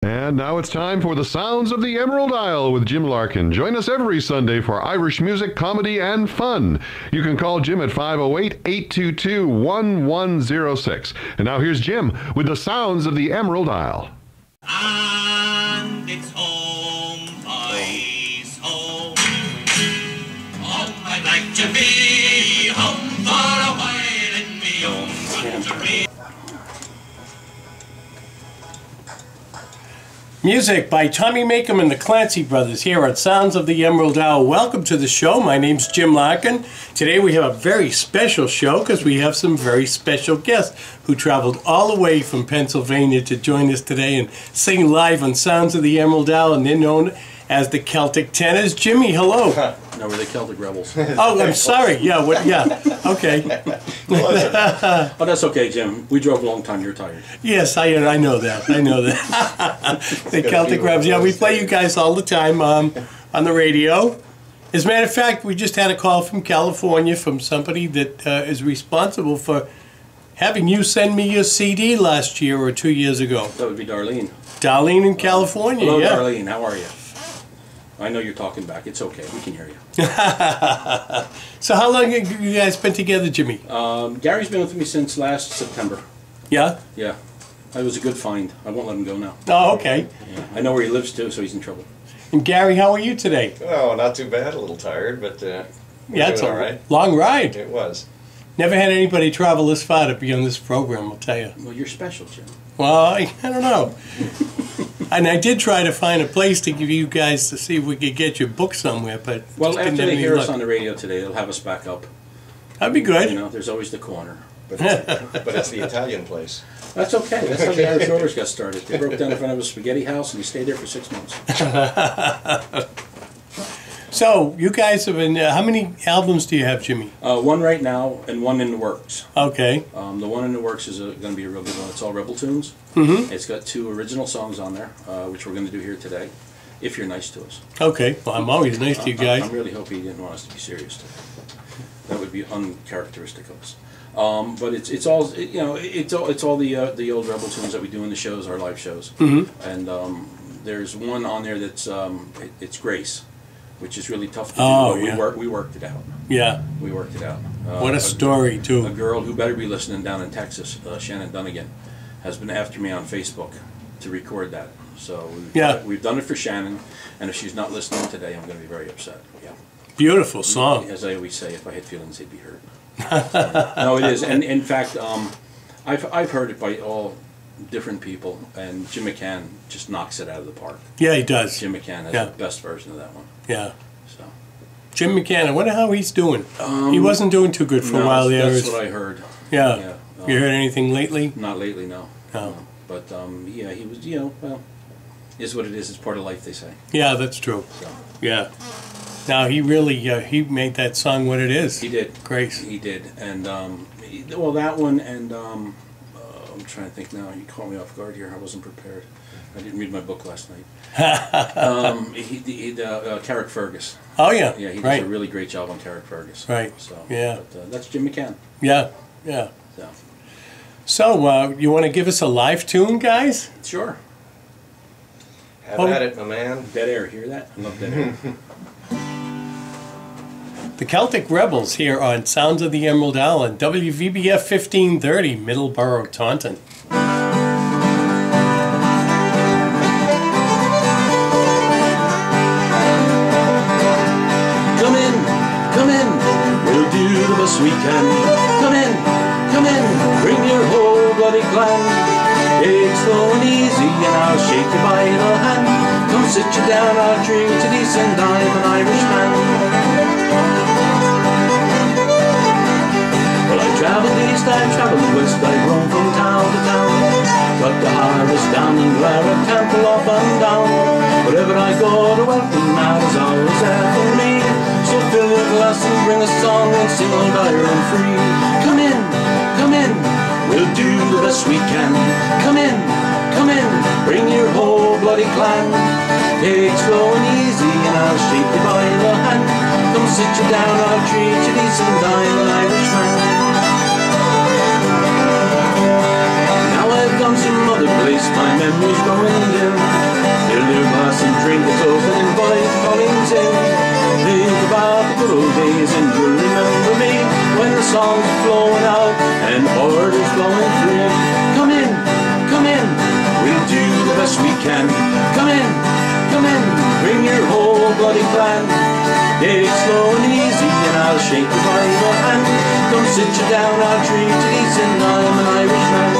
And now it's time for the Sounds of the Emerald Isle with Jim Larkin. Join us every Sunday for Irish music, comedy, and fun. You can call Jim at 508-822-1106. And now here's Jim with the Sounds of the Emerald Isle. And it's home, boys, home. Home I'd like to be, home for a while in me own country. Music by Tommy Makem and the Clancy Brothers here at Sounds of the Emerald Isle. Welcome to the show. My name's Jim Larkin. Today we have a very special show because we have some very special guests who traveled all the way from Pennsylvania to join us today and sing live on Sounds of the Emerald Isle, and they're known as the Celtic Tenors. Jimmy, hello. No, we're the Celtic Rebels. Oh, I'm sorry. Yeah, okay. Oh, that's okay, Jim. We drove a long time. You're tired. Yes, I know that. The Celtic Rebels. Yeah, we play you guys all the time on the radio. As a matter of fact, we just had a call from California from somebody that is responsible for having you send me your CD last year or 2 years ago. That would be Darlene. Darlene in California, Hello, yeah. Darlene. How are you? I know you're talking back. It's okay. We can hear you. So how long have you guys been together, Jimmy? Gary's been with me since last September. Yeah? Yeah. It was a good find. I won't let him go now. Oh, okay. Yeah. I know where he lives, too, so he's in trouble. And Gary, how are you today? Oh, not too bad. A little tired, but Yeah, it's a all right. long ride. It was. Never had anybody travel this far to be on this program, I'll tell you. Well, you're special, Jim. Well, I don't know. And I did try to find a place to give you guys to see if we could get your book somewhere, but Well, just didn't after have they any hear luck. us on the radio today, they'll have us back up. That'd be good. You know, there's always the corner. But it's the Italian place. That's okay. That's how the Irish Rovers got started. They broke down in front of a spaghetti house, and he stayed there for 6 months. So, you guys have been, how many albums do you have, Jimmy? One right now, and one in the works. Okay. The one in the works is going to be a real good one. It's all Rebel tunes. Mm-hmm. It's got 2 original songs on there, which we're going to do here today, if you're nice to us. Okay. Well, I'm always nice to you guys. I really hope he didn't want us to be serious today. That would be uncharacteristic of us. But it's all it's all the old Rebel tunes that we do in the shows, our live shows. Mm-hmm. And there's one on there that's it's Grace, which is really tough to do. Oh, but yeah. we worked it out. Yeah. We worked it out. What a story, too. A girl who better be listening down in Texas, Shannon Dunnigan, has been after me on Facebook to record that. So we've done it for Shannon, and if she's not listening today, I'm going to be very upset. Yeah. Beautiful song. As I always say, if I had feelings, they'd be hurt. No, it is, and in fact, I've heard it by all different people, and Jim McCann just knocks it out of the park. Yeah, he does. Jim McCann has the best version of that one. Yeah. So Jim McCann, I wonder how he's doing. He wasn't doing too good for a while there. That's what I heard. Yeah. You heard anything lately? Not lately, no. No. But yeah, he was, well, is what it is. It's part of life, they say. Yeah, that's true. So. Yeah. Now he really he made that song what it is. He did. Grace. He did, and well, that one, and I'm trying to think now. You caught me off guard here. I wasn't prepared. I didn't read my book last night. Carrick Fergus. Oh yeah. Yeah, he does a really great job on Carrick Fergus. Right. So yeah. But, that's Jim McCann. Yeah. Yeah. So you want to give us a live tune, guys? Sure. Have at it, my man. Dead air. Hear that? I love dead air. The Celtic Rebels here on Sounds of the Emerald Isle on WVBF 1530, Middleborough, Taunton. Come in, we'll do the best we can. Come in, bring your whole bloody clan. Take it slow and easy and I'll shake you by the hand. Come sit you down, I'll treat you decent, I'm an Irishman. Well, I travelled east, I travelled west, I roamed from town to town. Got the harvest down and Lara Campbell up and down. Wherever I go, the welcome mat is always there for me. So fill your glass and bring a song and sing Old Ireland free. Come in, we'll do the best we can. Come in, bring your whole bloody clan. Take it slow and easy and I'll shake you by the hand. Come sit you down, I'll treat you decent, I'm an Irishman. Now I've gone some other place, my memory's going dim. best we can. Come in, bring your whole bloody clan. Take it slow and easy and I'll shake you by the hand. Come sit you down, I'll treat you decent, I'm an Irishman.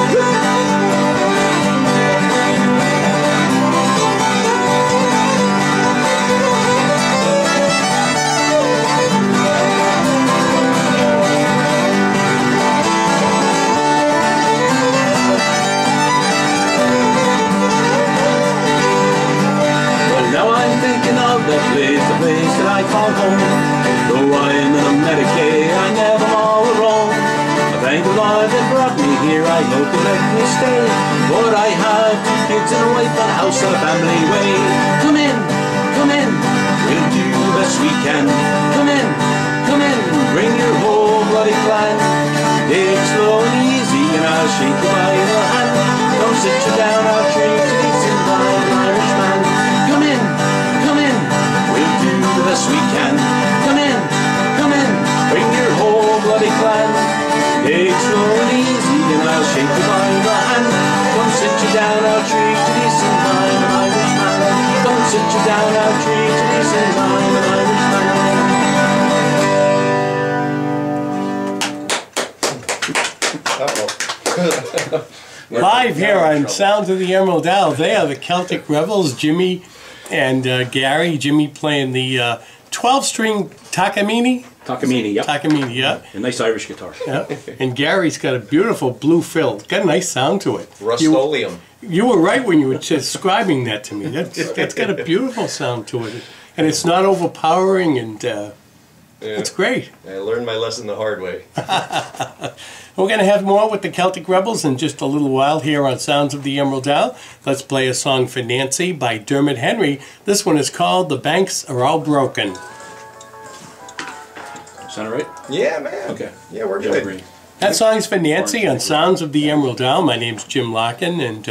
The place that I call home. Though I'm in a Medicaid, I never all wrong. I thank the Lord that brought me here, I hope to let me stay. But I have 2 kids and a wife and a house and a family way. Come in, we'll do the best we can. Come in, bring your whole bloody clan. Take it slow and easy and I'll shake you by the hand. Come sit you down, I'll treat you decent, I'm an Irishman. Come in, we'll do the best we can. Come in, bring your whole bloody clan. Take it slow and easy and I'll shake you by the hand. Come sit you down, I'll treat you decent, I'm an Irishman. Come sit you down, I'll treat you decent, I'm an Irishman. Live here on Sounds of the Emerald Isle, they are the Celtic Rebels, Jimmy and Gary. Jimmy playing the 12-string Takamine. Takamine, yep. Takamine, yeah. A nice Irish guitar. Yeah. And Gary's got a beautiful blue fill. Got a nice sound to it. Rust-Oleum. You were right when you were describing that to me. That's got a beautiful sound to it. And it's not overpowering, and it's great. I learned my lesson the hard way. We're going to have more with the Celtic Rebels in just a little while here on Sounds of the Emerald Isle. Let's play a song for Nancy by Dermot Henry. This one is called The Banks Are All Broken. Sound right? Yeah, man. Okay. Yeah, we're good. That song's for Nancy on Sounds of the Emerald Isle. My name's Jim Larkin, and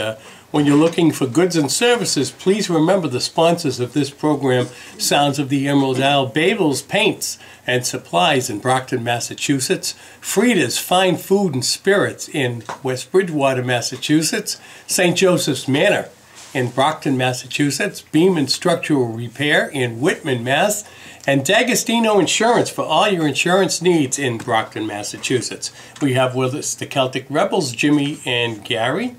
when you're looking for goods and services, please remember the sponsors of this program, Sounds of the Emerald Isle: Babel's Paints and Supplies in Brockton, Massachusetts; Frida's Fine Food and Spirits in West Bridgewater, Massachusetts; St. Joseph's Manor in Brockton, Massachusetts; Beeman Structural Repair in Whitman, Mass., and D'Agostino Insurance for all your insurance needs in Brockton, Massachusetts. We have with us the Celtic Rebels, Jimmy and Gary.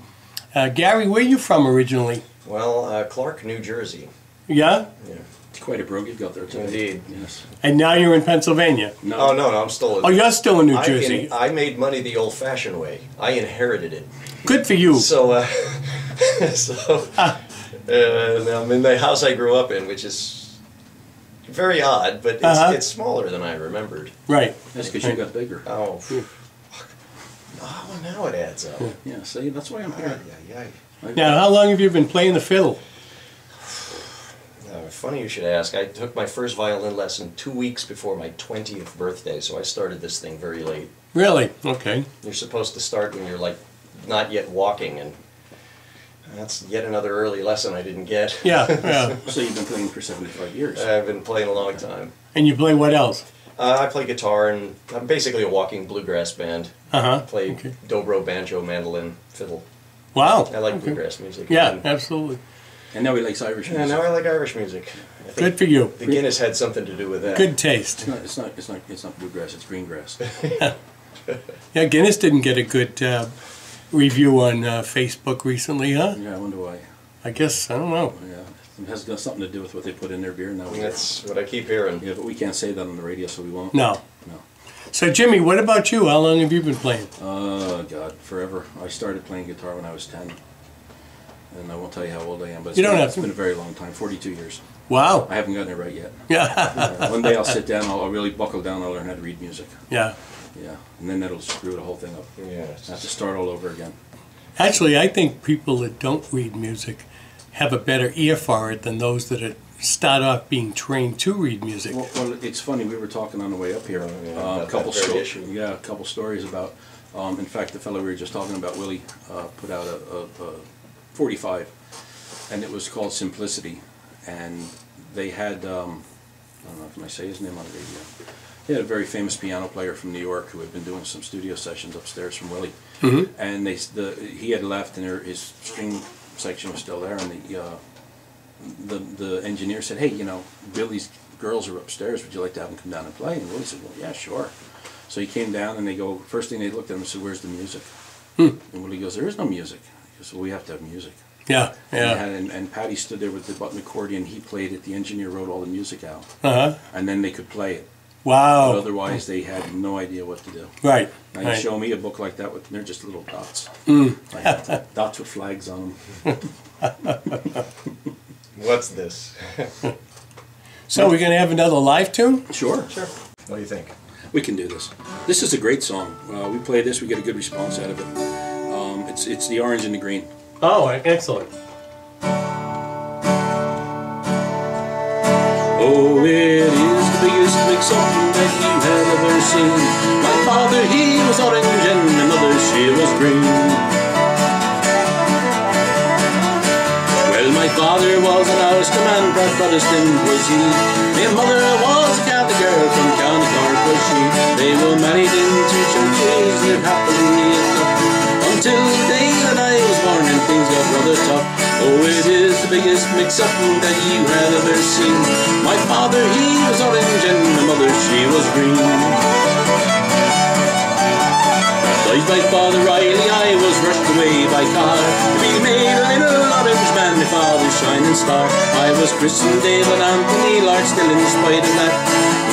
Gary, where are you from originally? Well, Clark, New Jersey. Yeah? Yeah. It's quite a brogue you've got there today. Indeed. Yes. And now you're in Pennsylvania? No. Oh, no, I'm still... Oh, you're still in New Jersey. I made money the old-fashioned way. I inherited it. Good for you. So, I'm in the house I grew up in, which is very odd, but it's smaller than I remembered. Right. That's because you got bigger. Oh, well, now it adds up. Yeah, see, that's why I'm here. Now, how long have you been playing the fiddle? Funny you should ask. I took my first violin lesson 2 weeks before my 20th birthday, so I started this thing very late. Really? Okay. You're supposed to start when you're, like, not yet walking, and that's yet another early lesson I didn't get. Yeah, yeah. So you've been playing for 75 years. I've been playing a long time. And you play what else? I play guitar, and I'm basically a walking bluegrass band. Uh-huh. Play Okay. dobro, banjo, mandolin, fiddle. Wow. I like bluegrass music. Yeah, And, absolutely. And now he likes Irish music. now I like Irish music. I think Good for you. the Guinness had something to do with that. Good taste. It's not bluegrass, it's green grass. Yeah, Guinness didn't get a good review on Facebook recently, huh? Yeah, I wonder why. I guess, I don't know. Yeah, it has got something to do with what they put in their beer now. That's what I keep hearing. Yeah, but we can't say that on the radio, so we won't. No. No. So, Jimmy, what about you? How long have you been playing? Oh, God, forever. I started playing guitar when I was 10. And I won't tell you how old I am, but You don't have it's to. been a very long time, 42 years. Wow. I haven't gotten it right yet. Yeah. One day I'll sit down, I'll really buckle down, I'll learn how to read music. Yeah. Yeah, and then that'll screw the whole thing up. Yeah. I have to start all over again. Actually, I think people that don't read music have a better ear for it than those that start off being trained to read music. Well, it's funny, we were talking on the way up here, about that very issue. a couple stories about, in fact, the fellow we were just talking about, Willie, put out a 45, and it was called Simplicity, and they had, I don't know, can I say his name on the radio? He had a very famous piano player from New York who had been doing some studio sessions upstairs from Willie, and he had left, and his string section was still there, and the engineer said, "Hey, Billy's girls are upstairs. Would you like to have them come down and play?" And Willie said, "Well, yeah, sure." So he came down, and first thing they looked at him and said, "Where's the music?" And Willie goes, "There is no music." He goes, "Well, we have to have music." Yeah, yeah. And Patty stood there with the button accordion. He played it. The engineer wrote all the music out. And then they could play it. Wow. But otherwise, they had no idea what to do. Right. Now you show me a book like that, they're just little dots. Like, dots with flags on them. What's this? So we're going to have another live tune? Sure. What do you think? We can do this. This is a great song. We play this, we get a good response out of it. It's the orange and the green. Oh, excellent. Oh, it is the biggest mix-up that you have ever seen. My father, he was orange and my mother, she was green. Well, my father was an Ulsterman, proud Protestant was he. My mother was a Catholic girl from County Cork was she. They were married into churches, lived happily enough until the day that I was born and things got rather tough. Oh, it is the biggest mix-up that you have ever seen. My father, he was orange and my mother, she was green. Like my father Riley, I was rushed away by car to be made a little orange man, my father's shining star. I was christened David Anthony Lord, still in spite of that.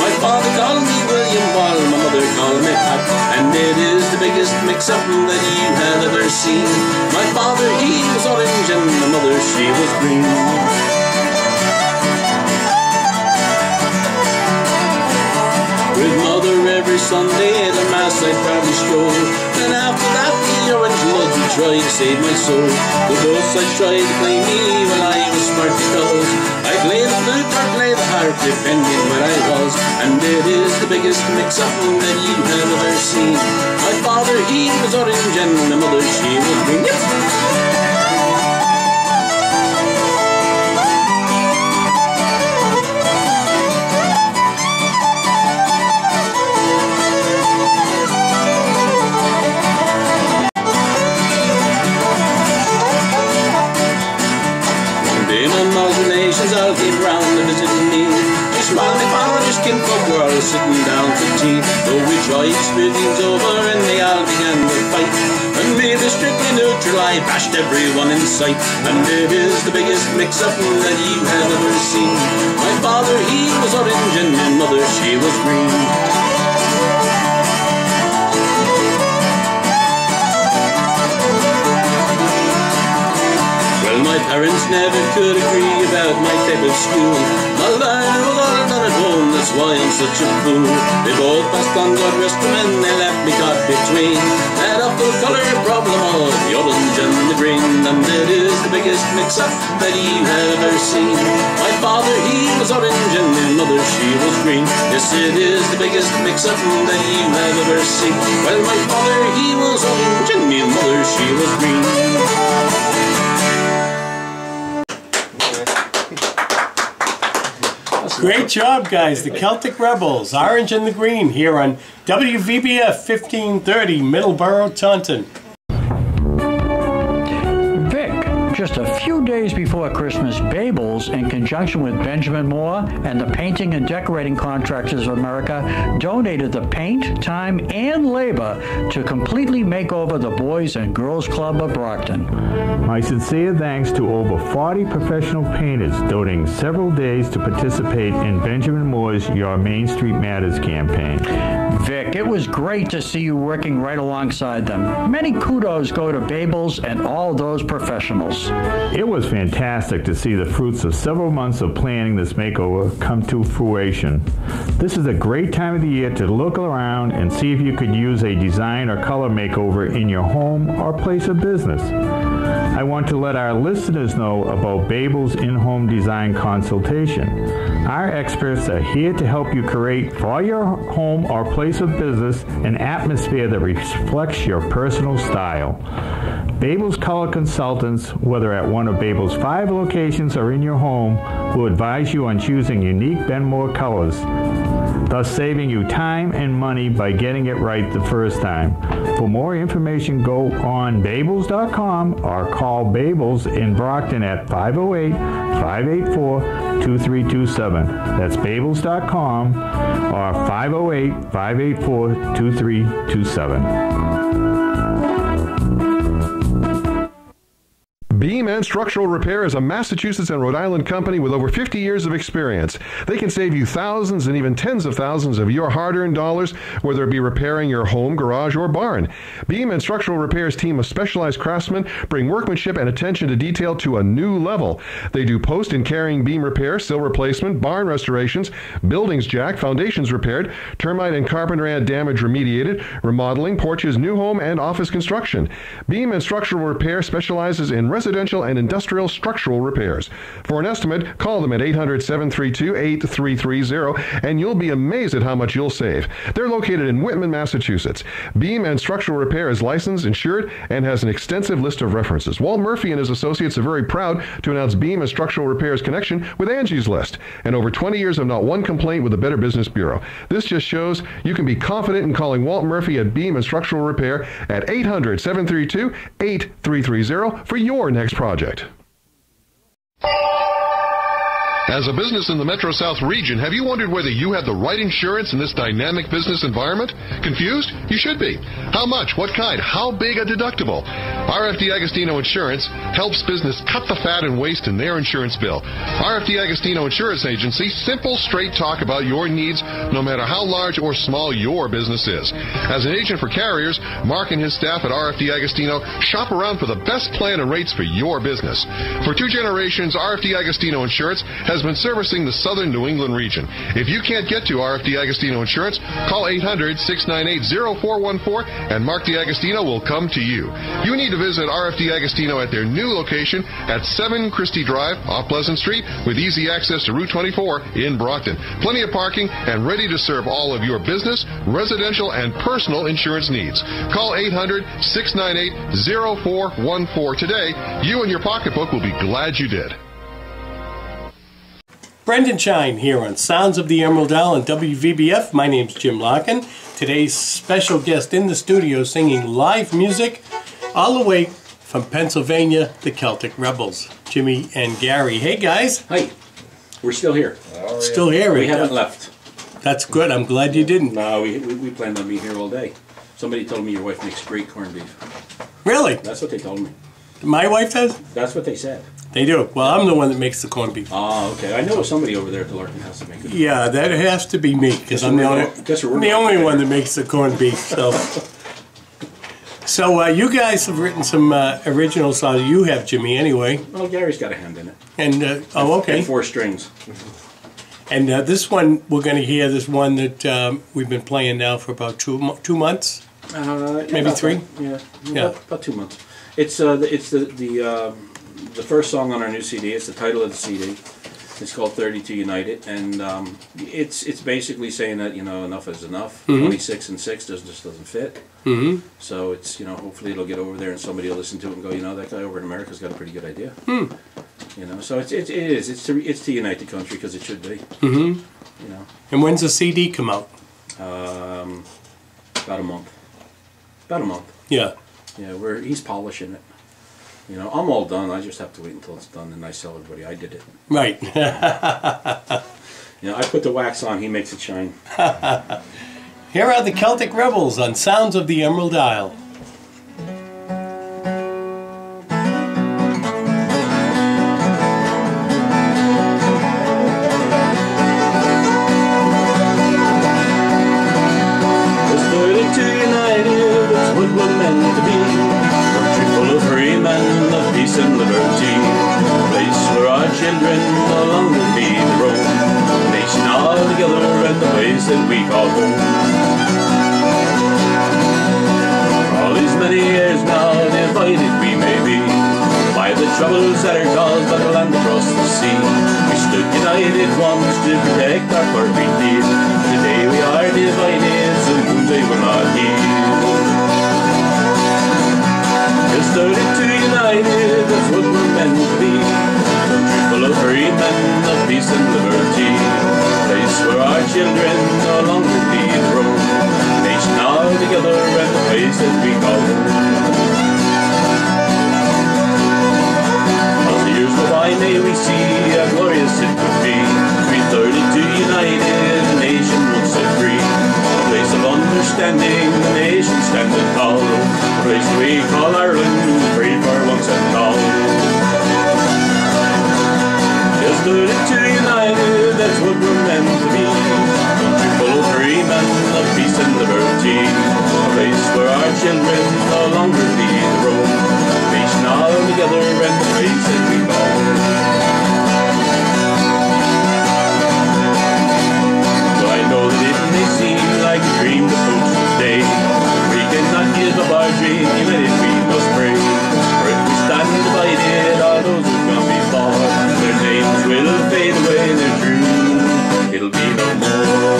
My father called me William Ball, my mother called me Pat. And it is the biggest mix-up that you have ever seen. My father, he was orange and my mother, she was green. With mother every Sunday at the mass I'd probably stroll. Then after that the orange blood would try to save my soul. The boss I'd try to play me when I was smart because I play the flute or play the harp depending where I was. And it is the biggest mix-up that you have ever seen. My father, he was orange and my mother, she was green. All came round to visit me. Just while my father's kinfolk were all sitting down to tea. Though we tried to smooth things over and they all began to fight. And me, the strictly neutral, I bashed everyone in sight. And it is the biggest mix-up that you have ever seen. My father, he was orange and my mother, she was green. My parents never could agree about my type of school. My line was all done at home, that's why I'm such a fool. They both passed on, God rest them, and they left me caught between that awful colour problem of the orange and the green. And it is the biggest mix-up that you have ever seen. My father, he was orange and my mother, she was green. Yes, it is the biggest mix-up that you have ever seen. Well, my father, he was orange and my mother, she was green. Great job, guys. The Celtic Rebels, Orange and the Green, here on WVBF 1530, Middleborough, Taunton. Just a few days before Christmas, Babels, in conjunction with Benjamin Moore and the Painting and Decorating Contractors of America, donated the paint, time, and labor to completely make over the Boys and Girls Club of Brockton. My sincere thanks to over 40 professional painters donating several days to participate in Benjamin Moore's Your Main Street Matters campaign. Vic, it was great to see you working right alongside them. Many kudos go to Babels and all those professionals. It was fantastic to see the fruits of several months of planning this makeover come to fruition. This is a great time of the year to look around and see if you could use a design or color makeover in your home or place of business. I want to let our listeners know about Babel's in-home design consultation. Our experts are here to help you create for your home or place of business an atmosphere that reflects your personal style. Babel's color consultants, whether at one of Babel's 5 locations or in your home, will advise you on choosing unique Benmore colors. thus saving you time and money by getting it right the first time. For more information, go on Babels.com or call Babels in Brockton at 508-584-2327. That's Babels.com or 508-584-2327. Beam and Structural Repair is a Massachusetts and Rhode Island company with over 50 years of experience. They can save you thousands and even tens of thousands of your hard-earned dollars, whether it be repairing your home, garage, or barn. Beam and Structural Repair's team of specialized craftsmen bring workmanship and attention to detail to a new level. They do post and carrying beam repair, sill replacement, barn restorations, buildings jacked, foundations repaired, termite and carpenter ant damage remediated, remodeling, porches, new home, and office construction. Beam and Structural Repair specializes in residential and industrial structural repairs. For an estimate, call them at 800-732-8330 and you'll be amazed at how much you'll save. They're located in Whitman, Massachusetts. Beam and Structural Repair is licensed, insured, and has an extensive list of references. Walt Murphy and his associates are very proud to announce Beam and Structural Repair's connection with Angie's List, and over 20 years of not one complaint with the Better Business Bureau. This just shows you can be confident in calling Walt Murphy at Beam and Structural Repair at 800-732-8330 for your next project. As a business in the Metro South region, have you wondered whether you have the right insurance in this dynamic business environment? Confused? You should be. How much? What kind? How big a deductible? RFD Agostino Insurance helps business cut the fat and waste in their insurance bill. RFD Agostino Insurance Agency, simple, straight talk about your needs, no matter how large or small your business is. As an agent for carriers, Mark and his staff at RFD Agostino shop around for the best plan and rates for your business. For 2 generations, RFD Agostino Insurance has been servicing the southern New England region. If you can't get to RFD Agostino Insurance, call 800-698-0414 and Mark DiAgostino will come to you. You need to visit RFD Agostino at their new location at 7 Christie Drive off Pleasant Street with easy access to Route 24 in Brockton. Plenty of parking and ready to serve all of your business, residential, and personal insurance needs. Call 800-698-0414 today. You and your pocketbook will be glad you did. Brendan Shine here on Sounds of the Emerald Isle and WVBF. My name's Jim Larkin. Today's special guest in the studio singing live music all the way from Pennsylvania, the Celtic Rebels, Jimmy and Gary. Hey guys. Hi. We're still here. Still here. We haven't left. That's good. I'm glad you didn't. No, we planned on being here all day. Somebody told me your wife makes great corned beef. Really? That's what they told me. My wife does? That's what they said. They do. Well, I'm the one that makes the corned beef. Oh, okay. I know somebody over there at the Larkin house that makes it. Yeah, that has to be me because I'm the only one that makes the corned beef. So you guys have written some original songs. You have, Jimmy, anyway. Well, Gary's got a hand in it. And okay. And 4 strings. And this one, we're going to hear this one that we've been playing now for about 2 months. Maybe 3. About 2 months. It's the first song on our new CD. It's the title of the CD. It's called 32 United, and it's basically saying that enough is enough. 26 and 6 just doesn't fit. So it's hopefully it'll get over there and somebody will listen to it and go, that guy over in America's got a pretty good idea. So it's to unite the country because it should be. And when's the CD come out? About a month. Yeah. Yeah, he's polishing it. I'm all done. I just have to wait until it's done and I tell everybody I did it. Right. I put the wax on, he makes it shine. Here are the Celtic Rebels on Sounds of the Emerald Isle. It's 32 United, that's what we're meant to be. Country full of free men, of peace and liberty. A place where our children no longer need to roam. A nation all together and the place that we call home. For all these many years now, divided we may be by the troubles that are caused by the land across the sea. We stood united once to protect our perfect deed. Today we are divided, soon they will not heed. It's 32 United, that's what we're meant to be. Country full of free men, of peace and liberty. Place where our our children no longer need to roam. Nation all together and the place that we call home. As the years go by, may we see a glorious it would be. 332 united, the nation once set free. A place of understanding, the nation standing tall. A place that we call Ireland, free for once and all. Just 32 united, that's what we're meant to be. Country full of freemen, of peace and liberty. A place where our children no longer need to roam. Nation all together and the place that we call home. I know that it may seem like a dream to folks today. We cannot give up our dream, even if we must pray. For if we stand divided, all those who've gone before, their names will fade away, their dream, it'll be no more.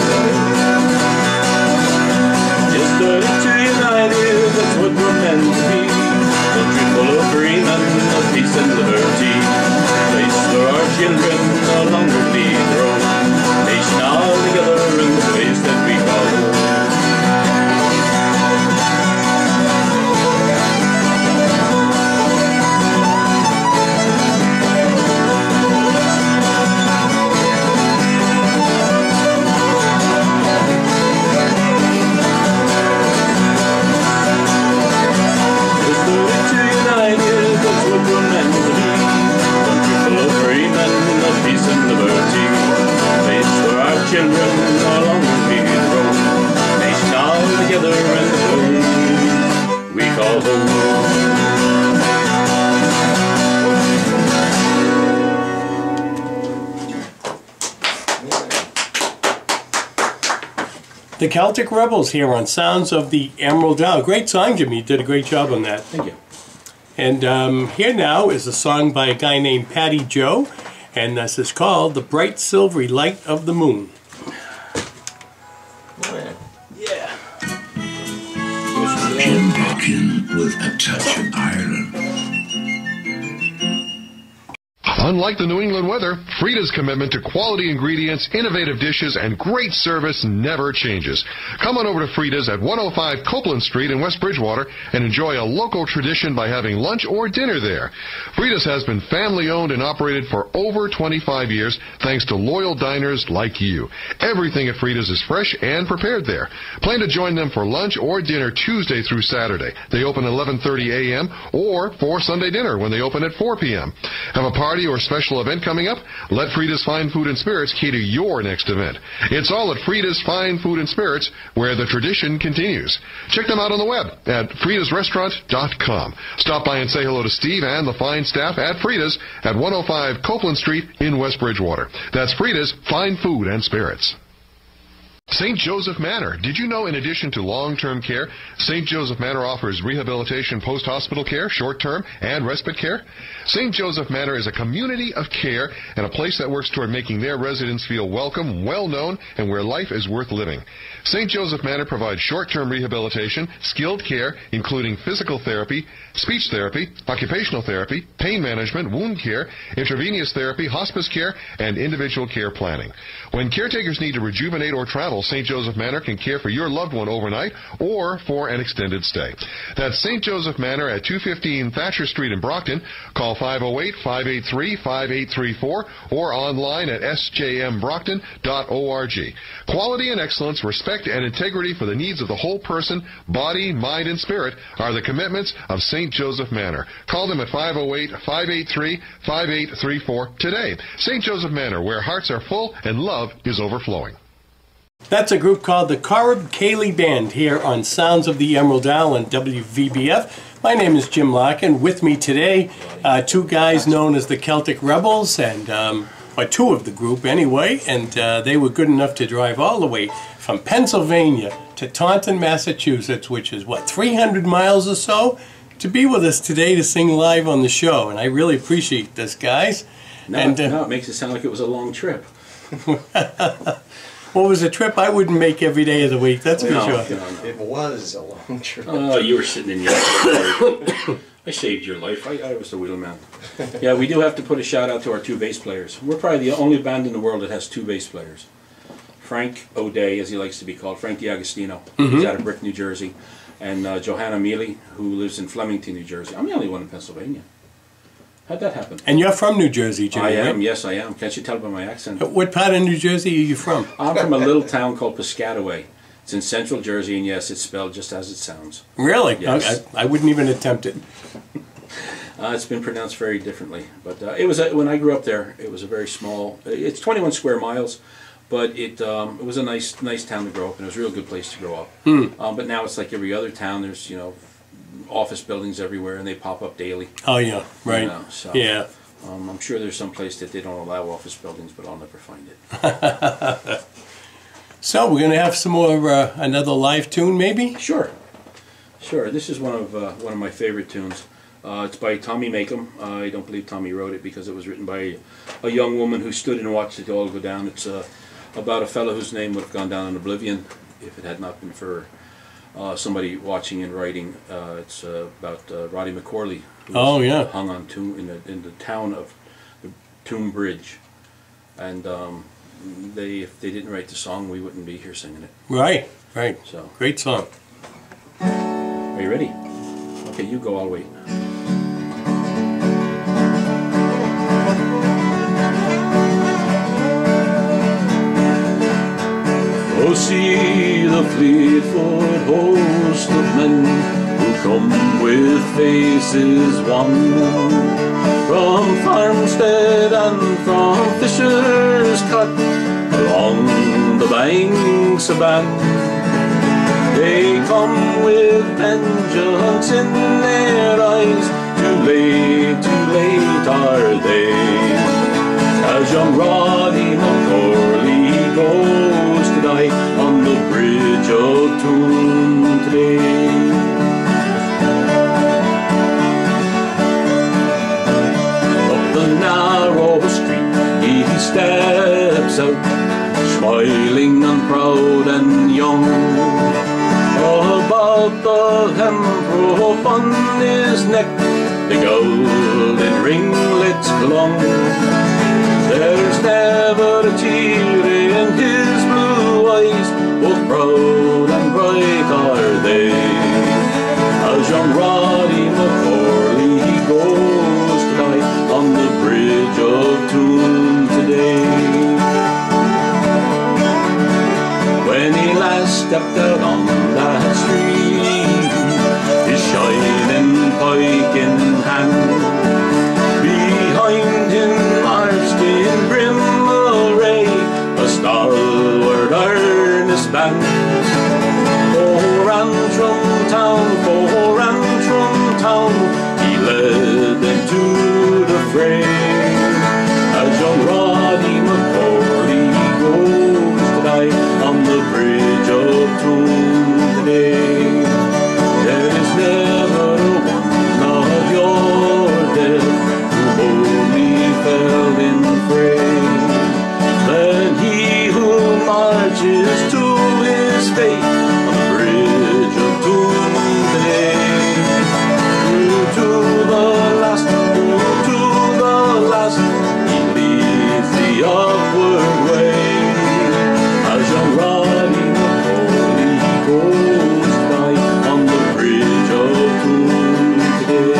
Just 32 united, that's what we're meant to be. Country full of freemen, of peace and liberty. A place where our children no longer need their own. Nation all together in the place that we call home. Just 32 united, that's what we're meant to be. Country full of freemen, of peace and liberty. Children no longer need to roam. Nation all together in the place we call home. The Celtic Rebels here on Sounds of the Emerald Isle. Great song, Jimmy. You did a great job on that. Thank you. And here now is a song by a guy named Patty Joe, and this is called The Bright Silvery Light of the Moon. Yeah. Jim Larkin with a touch of Ireland. Unlike the New England weather, Frida's commitment to quality ingredients, innovative dishes, and great service never changes. Come on over to Frida's at 105 Copeland Street in West Bridgewater and enjoy a local tradition by having lunch or dinner there. Frida's has been family-owned and operated for over 25 years thanks to loyal diners like you. Everything at Frida's is fresh and prepared there. Plan to join them for lunch or dinner Tuesday through Saturday. They open at 11:30 a.m. or for Sunday dinner when they open at 4 p.m. Have a party or special event coming up? Let Frida's Fine Food and Spirits cater your next event. It's all at Frida's Fine Food and Spirits, where the tradition continues. Check them out on the web at fridasrestaurant.com. Stop by and say hello to Steve and the fine staff at Frida's at 105 Copeland Street in West Bridgewater. That's Frida's Fine Food and Spirits. St. Joseph Manor. Did you know in addition to long-term care, St. Joseph Manor offers rehabilitation post-hospital care, short-term, and respite care? St. Joseph Manor is a community of care and a place that works toward making their residents feel welcome, well-known, and where life is worth living. St. Joseph Manor provides short-term rehabilitation, skilled care, including physical therapy, speech therapy, occupational therapy, pain management, wound care, intravenous therapy, hospice care, and individual care planning. When caretakers need to rejuvenate or travel, St. Joseph Manor can care for your loved one overnight or for an extended stay. That's St. Joseph Manor at 215 Thatcher Street in Brockton. Call 508-583-5834 or online at sjmbrockton.org. Quality and excellence, respect and integrity for the needs of the whole person, body, mind, and spirit are the commitments of St. Joseph Manor. Call them at 508-583-5834 today. St. Joseph Manor, where hearts are full and love is overflowing. That's a group called the Corrib Cayley Band here on Sounds of the Emerald Isle on WVBF. My name is Jim Larkin. With me today, two guys known as the Celtic Rebels, and or two of the group anyway, and they were good enough to drive all the way from Pennsylvania to Taunton, Massachusetts, which is, 300 miles or so, to be with us today to sing live on the show, and I really appreciate this, guys. No, it makes it sound like it was a long trip. Well, it was a trip I wouldn't make every day of the week, that's for sure. No. It was a long trip. Oh, you were sitting in your car. I saved your life. I was the wheelman. Yeah, we do have to put a shout out to our two bass players. We're probably the only band in the world that has two bass players. Frank O'Day, as he likes to be called, Frank DiAgostino. He's out of Brick, New Jersey. And Johanna Mealy, who lives in Flemington, New Jersey. I'm the only one in Pennsylvania. How'd that happen? And you're from New Jersey, Jimmy, I am, right? yes, I am. Can't you tell by my accent? What part of New Jersey are you from? I'm from a little town called Piscataway. It's in central Jersey, and yes, it's spelled just as it sounds. Really? Yes. I wouldn't even attempt it. It's been pronounced very differently. But it was when I grew up there, it was a very small, it's 21 square miles, but it was a nice town to grow up in. It was a real good place to grow up. But now it's like every other town. There's, office buildings everywhere, and they pop up daily. Oh, yeah, right. So, yeah. I'm sure there's some place that they don't allow office buildings, but I'll never find it. So we're going to have some more, another live tune, maybe? Sure. This is one of my favorite tunes. It's by Tommy Makem. I don't believe Tommy wrote it because it was written by a young woman who stood and watched it all go down. It's about a fellow whose name would have gone down in oblivion if it had not been for somebody watching and writing. It's about Roddy McCorley, who was hung on in the town of the Tomb Bridge, and if they didn't write the song, we wouldn't be here singing it. Right. So great song. Are you ready? Okay, you go. I'll wait. Oh, see the fleet-foot host of men who come with faces wan, from farmstead and from fisher's cut, along the banks of Bann. They come with vengeance in their eyes. Too late are they, as young Roddy McCorley goes to die on the bridge of Toon today. Up the narrow street he steps out, smiling and proud and young. About the hemp on his neck the golden ringlets clung. There's never a tear in his blue eyes, both proud and bright are they, as young Roddy McCorley goes to die on the bridge of Toon today. When he last stepped out on that street, his shining pike in hand, behind him marched in grim array a stalwart earnest band. For Antrim town, he led them to the fray, as young Roddy McCorley goes to die on the bridge of Toon today. There is never one of your dead who wholly fell in fray than he who marches to his fate on the bridge of Toon today. Through to the last, he leads the upward way, as young Roddy McCorley goes to die on the bridge of Toon today.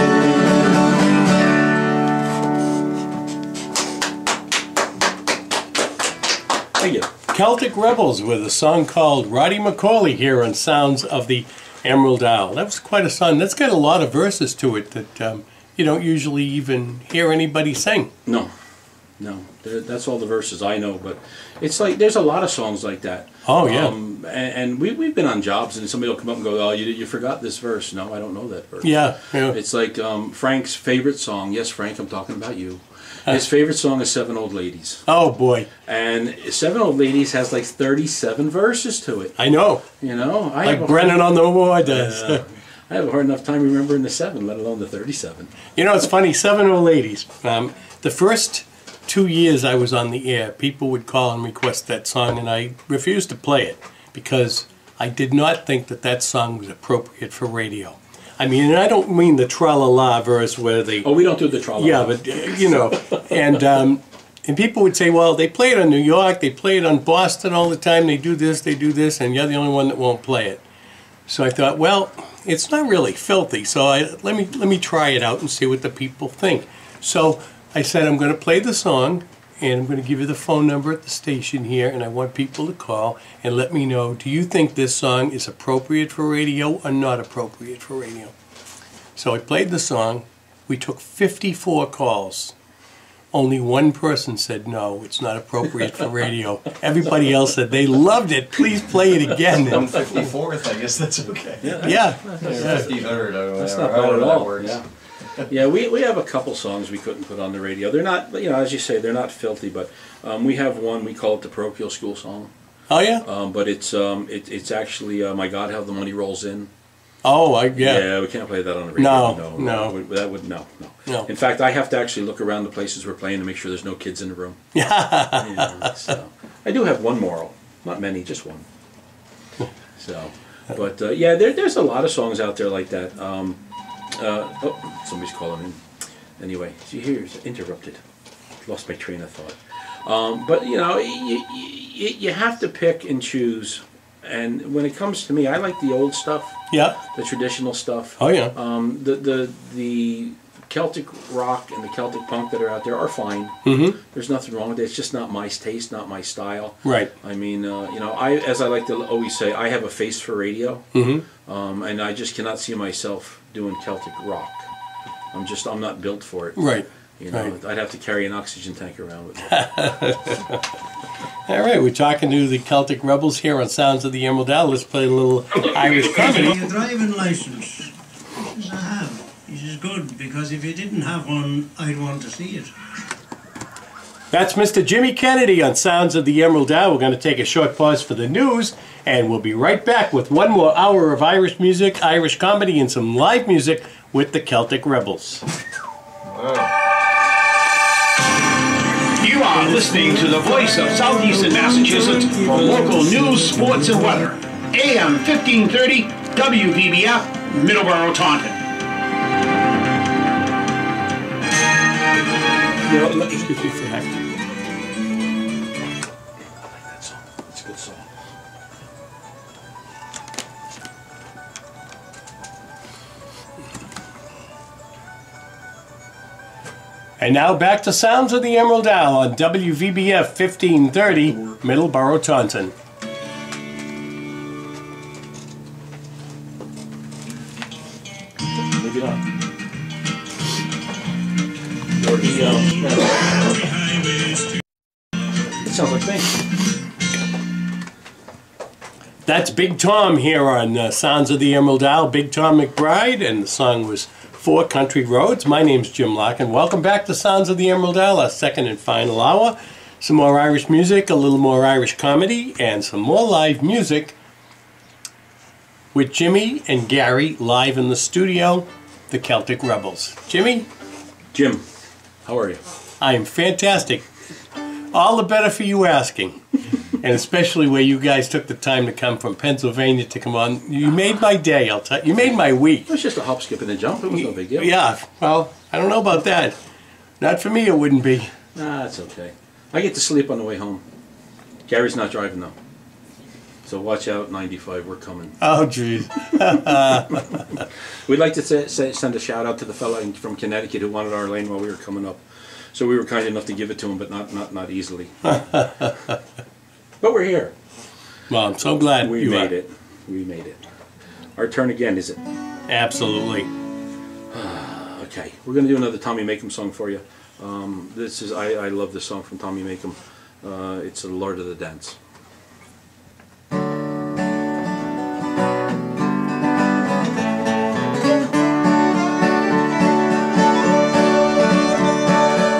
Thank you. Celtic Rebels with a song called Roddy McCorley here on Sounds of the Emerald Isle. That was quite a song. That's got a lot of verses to it that you don't usually even hear anybody sing. No. That's all the verses I know, but it's like there's a lot of songs like that. Oh, yeah. And we've been on jobs, and somebody will come up and go, "Oh, you forgot this verse." No, I don't know that verse. Yeah. It's like Frank's favorite song. Yes, Frank, I'm talking about you. His favorite song is Seven Old Ladies. Oh, boy. And Seven Old Ladies has like 37 verses to it. I know. Like Brennan on the War does. I have a hard enough time remembering the 7, let alone the 37. It's funny, Seven Old Ladies. The first 2 years I was on the air, people would call and request that song, and I refused to play it because I did not think that song was appropriate for radio. I mean, and I don't mean the tra-la-la verse where they... Oh, we don't do the tra-la-la. Yeah, but, and And people would say, well, they play it on New York, they play it on Boston all the time, they do this, and you're the only one that won't play it. So I thought, well, it's not really filthy, so let me try it out and see what the people think. So I said, I'm going to play the song, and I'm going to give you the phone number at the station here, and I want people to call and let me know, do you think this song is appropriate for radio or not appropriate for radio? So I played the song. We took 54 calls. Only one person said, no, it's not appropriate for radio. Everybody else said they loved it. Please play it again. 154th, I guess that's okay. Yeah. 50-100, that's not bad at all. Yeah, we have a couple songs we couldn't put on the radio. They're not, as you say, they're not filthy, but we have one, we call it the parochial school song. Oh, yeah? But it's actually My God, How the Money Rolls In. Oh, yeah. Yeah, we can't play that on the radio. No. That would no. In fact, I have to actually look around the places we're playing to make sure there's no kids in the room. So I do have one moral, not many, just one. So, but there's a lot of songs out there like that. Oh, somebody's calling in. Anyway, see, here's interrupted. Lost my train of thought. But you have to pick and choose. And when it comes to me, I like the old stuff. Yeah. The traditional stuff. Oh yeah. The Celtic rock and the Celtic punk that are out there are fine. Mm-hmm. There's nothing wrong with it. It's just not my taste, not my style. Right. I mean, as I like to always say, I have a face for radio. Mm-hmm. And I just cannot see myself doing Celtic rock. I'm not built for it. Right. Right. I'd have to carry an oxygen tank around with me. All right, we're talking to the Celtic Rebels here on Sounds of the Emerald Isle. Let's play a little Irish comedy. A driving license? Yes, I have. This is good, because if you didn't have one, I'd want to see it. That's Mr. Jimmy Kennedy on Sounds of the Emerald Isle. We're going to take a short pause for the news, and we'll be right back with one more hour of Irish music, Irish comedy, and some live music with the Celtic Rebels. Wow. You are listening to the voice of Southeastern Massachusetts for local news, sports, and weather. AM 1530, WVBF, Middleborough, Taunton. Excuse me for that. I like that song. It's a good song. And now back to Sounds of the Emerald Isle on WVBF 1530, Middleborough, Taunton. Maybe not. It sounds like me. That's Big Tom here on Sounds of the Emerald Isle. Big Tom McBride, and the song was 4 Country Roads. My name's Jim Larkin. Welcome back to Sounds of the Emerald Isle, our second and final hour. Some more Irish music, a little more Irish comedy, and some more live music with Jimmy and Gary live in the studio, the Celtic Rebels. Jimmy? Jim, how are you? I am fantastic. All the better for you asking. And especially where you guys took the time to come from Pennsylvania to come on. You made my day, I'll tell you. You made my week. It was just a hop, skip, and a jump. It was no big deal. Yeah, well, I don't know about that. Not for me, it wouldn't be. Nah, it's okay. I get to sleep on the way home. Gary's not driving, though. So watch out, 95, we're coming. Oh, geez. We'd like to send a shout-out to the fellow from Connecticut who wanted our lane while we were coming up. So we were kind enough to give it to him, but not easily. But we're here. Well, I'm so glad we made it. We made it. Our turn again, is it? Absolutely. Okay, we're going to do another Tommy Makem song for you. This is I love this song from Tommy Makem. It's the Lord of the Dance.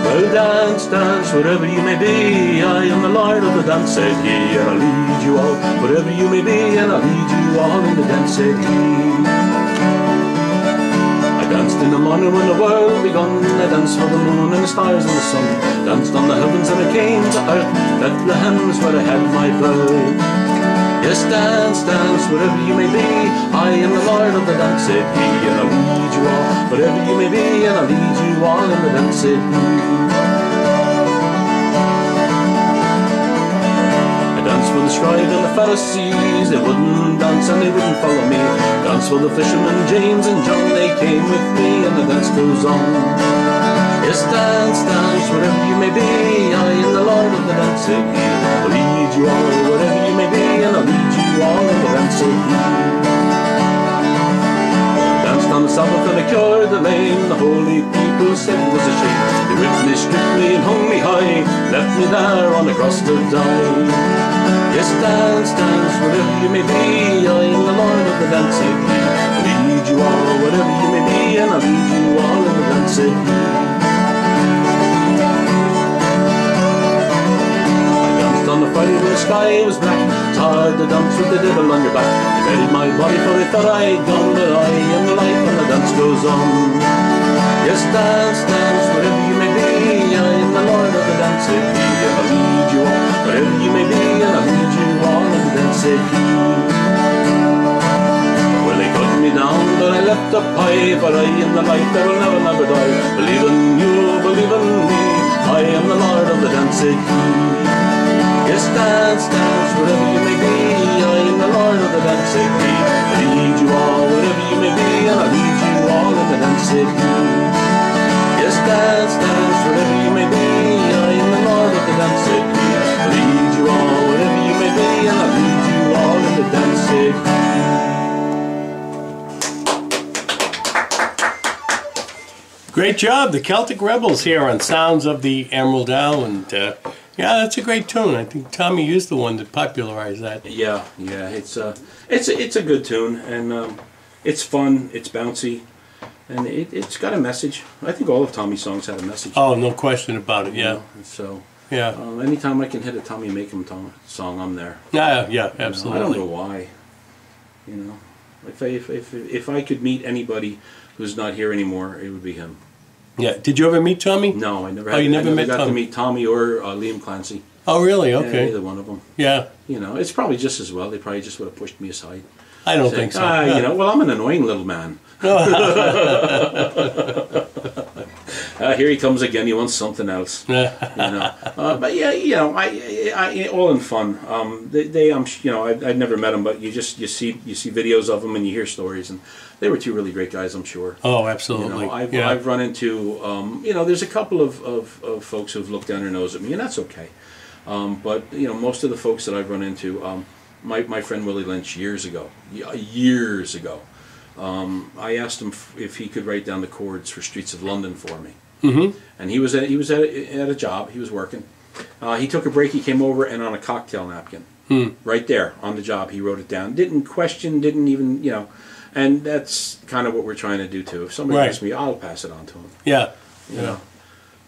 Well, dance, dance, wherever you may be, I am the Lord of the dance, said he, and I'll lead you all, wherever you may be, and I'll lead you all in the dance, said he. I danced in the morning when the world begun, I danced for the moon and the stars and the sun, danced on the heavens and I came to earth, Bethlehem is where I had my birth. Yes, dance, dance, wherever you may be, I am the Lord of the dance, said he, and I'll lead you all, wherever you may be, and I'll lead you all in the dance, said he. pride and the Pharisees, they wouldn't dance and they wouldn't follow me. Dance for the fishermen, James and John, they came with me, and the dance goes on. Yes, dance, dance, wherever you may be, I am the Lord of the dance of He. I'll lead you all, wherever you may be, and I'll lead you all in the dance of He. Danced on the Sabbath and I cured the lame, the holy people said it was a shame. They whipped me, stripped me and hung me high, left me there on the cross to die. Yes, dance, dance, wherever you may be, I am the Lord of the dance of He. I'll lead you all, wherever you may be, and I'll lead you all in the dance of He. On the Friday when the sky was black, it's hard to dance with the devil on your back. They buried my body for they thought I'd gone, but I am alive and the dance goes on. Yes, dance, dance, wherever you may be, I am the Lord of the dance of He. I'll lead you all, wherever you may be, and I'll lead you all in the dance of He. Well, they cut me down, but I left up high, for I am the light that will never, never die. Believe in you, believe in me, I am the Lord of the dance of He. Yes, dance, dance, wherever you may be, I am the Lord of the dance of He. I lead you all, wherever you may be, and I lead you all in the dance of He. Yes, dance, dance, wherever you may be, I am the Lord of the dance of He. I lead you all, wherever you may be, and I lead you all in the dance of He. Great job, the Celtic Rebels here on Sounds of the Emerald Isle, and yeah, that's a great tune. I think Tommy used the one to popularize that. Yeah, it's a good tune, and it's fun, it's bouncy, and it's got a message. I think all of Tommy's songs had a message. Oh, no question about it. Yeah. So yeah, anytime I can hit a Tommy Makem song, I'm there. Yeah, absolutely. I don't know why. You know, if I could meet anybody who's not here anymore, it would be him. Yeah. Did you ever meet Tommy? No, I never. Oh, you never met got Tommy? to meet Tommy or Liam Clancy. Oh, really? Okay. Yeah, either one of them. Yeah. You know, it's probably just as well. They probably just would have pushed me aside. I don't think so. You know, well, I'm an annoying little man. Here he comes again. He wants something else. You know, but yeah, you know, I all in fun. You know, I've never met them, but you see videos of them and you hear stories, and they were two really great guys, I'm sure. Oh, absolutely. You know, I've run into, you know, there's a couple of folks who've looked down their nose at me, and that's okay. But you know, most of the folks that I've run into, my friend Willie Lynch years ago, I asked him if he could write down the chords for Streets of London for me. Mm-hmm. And he was at a job. He was working. He took a break. He came over, and on a cocktail napkin, right there on the job, he wrote it down. Didn't question. Didn't even, you know. And that's kind of what we're trying to do too. If somebody asks me, I'll pass it on to him. Yeah. You know.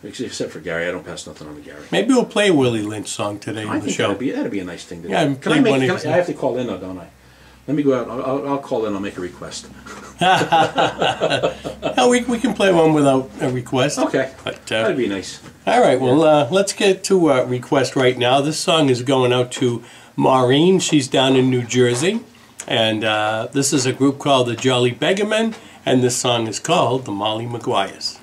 Except for Gary, I don't pass nothing on to Gary. Maybe we'll play a Willie Lynch song today on the show. That'd be a nice thing to do. Yeah, I have to call in though, don't I? Let me go out. I'll call in. I'll make a request. No, we can play one without a request. Okay, but, that'd be nice. All right. Well, let's get to a request right now. This song is going out to Maureen. She's down in New Jersey, and this is a group called the Jolly Beggarmen, and this song is called the Molly Maguires.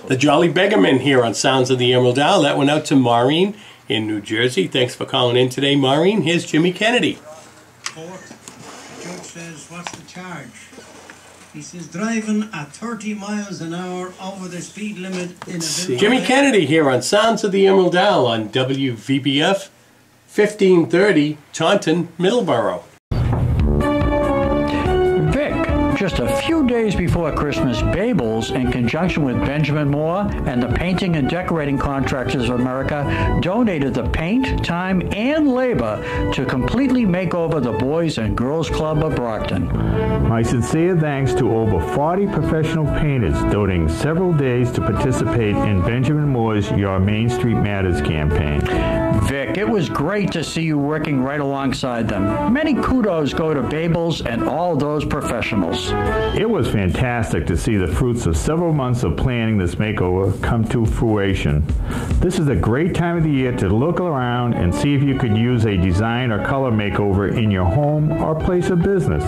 The Jolly Beggarmen here on Sounds of the Emerald Isle. That went out to Maureen in New Jersey. Thanks for calling in today, Maureen. Here's Jimmy Kennedy. Court. The judge says, what's the charge? He says, driving at 30 miles an hour over the speed limit in a Jimmy Kennedy here on Sounds of the Emerald Isle on WVBF 1530 Taunton, Middleborough. Just a few days before Christmas, Babels, in conjunction with Benjamin Moore and the Painting and Decorating Contractors of America, donated the paint, time, and labor to completely make over the Boys and Girls Club of Brockton. My sincere thanks to over 40 professional painters donating several days to participate in Benjamin Moore's Your Main Street Matters campaign. Vic, it was great to see you working right alongside them. Many kudos go to Babels and all those professionals. It was fantastic to see the fruits of several months of planning this makeover come to fruition. This is a great time of the year to look around and see if you could use a design or color makeover in your home or place of business.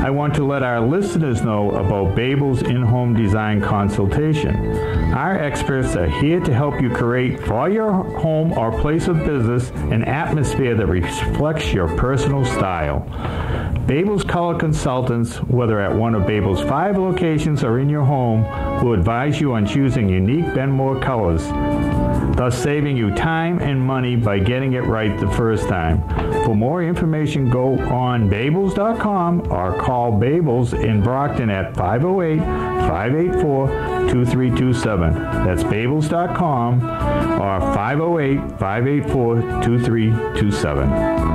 I want to let our listeners know about Babel's in-home design consultation. Our experts are here to help you create for your home or place of business an atmosphere that reflects your personal style. Babel's color consultants, whether at one of Babel's 5 locations or in your home, will advise you on choosing unique Benmore colors, thus saving you time and money by getting it right the first time. For more information, go on Babels.com or call Babels in Brockton at 508-584-2327. That's Babels.com or 508-584-2327.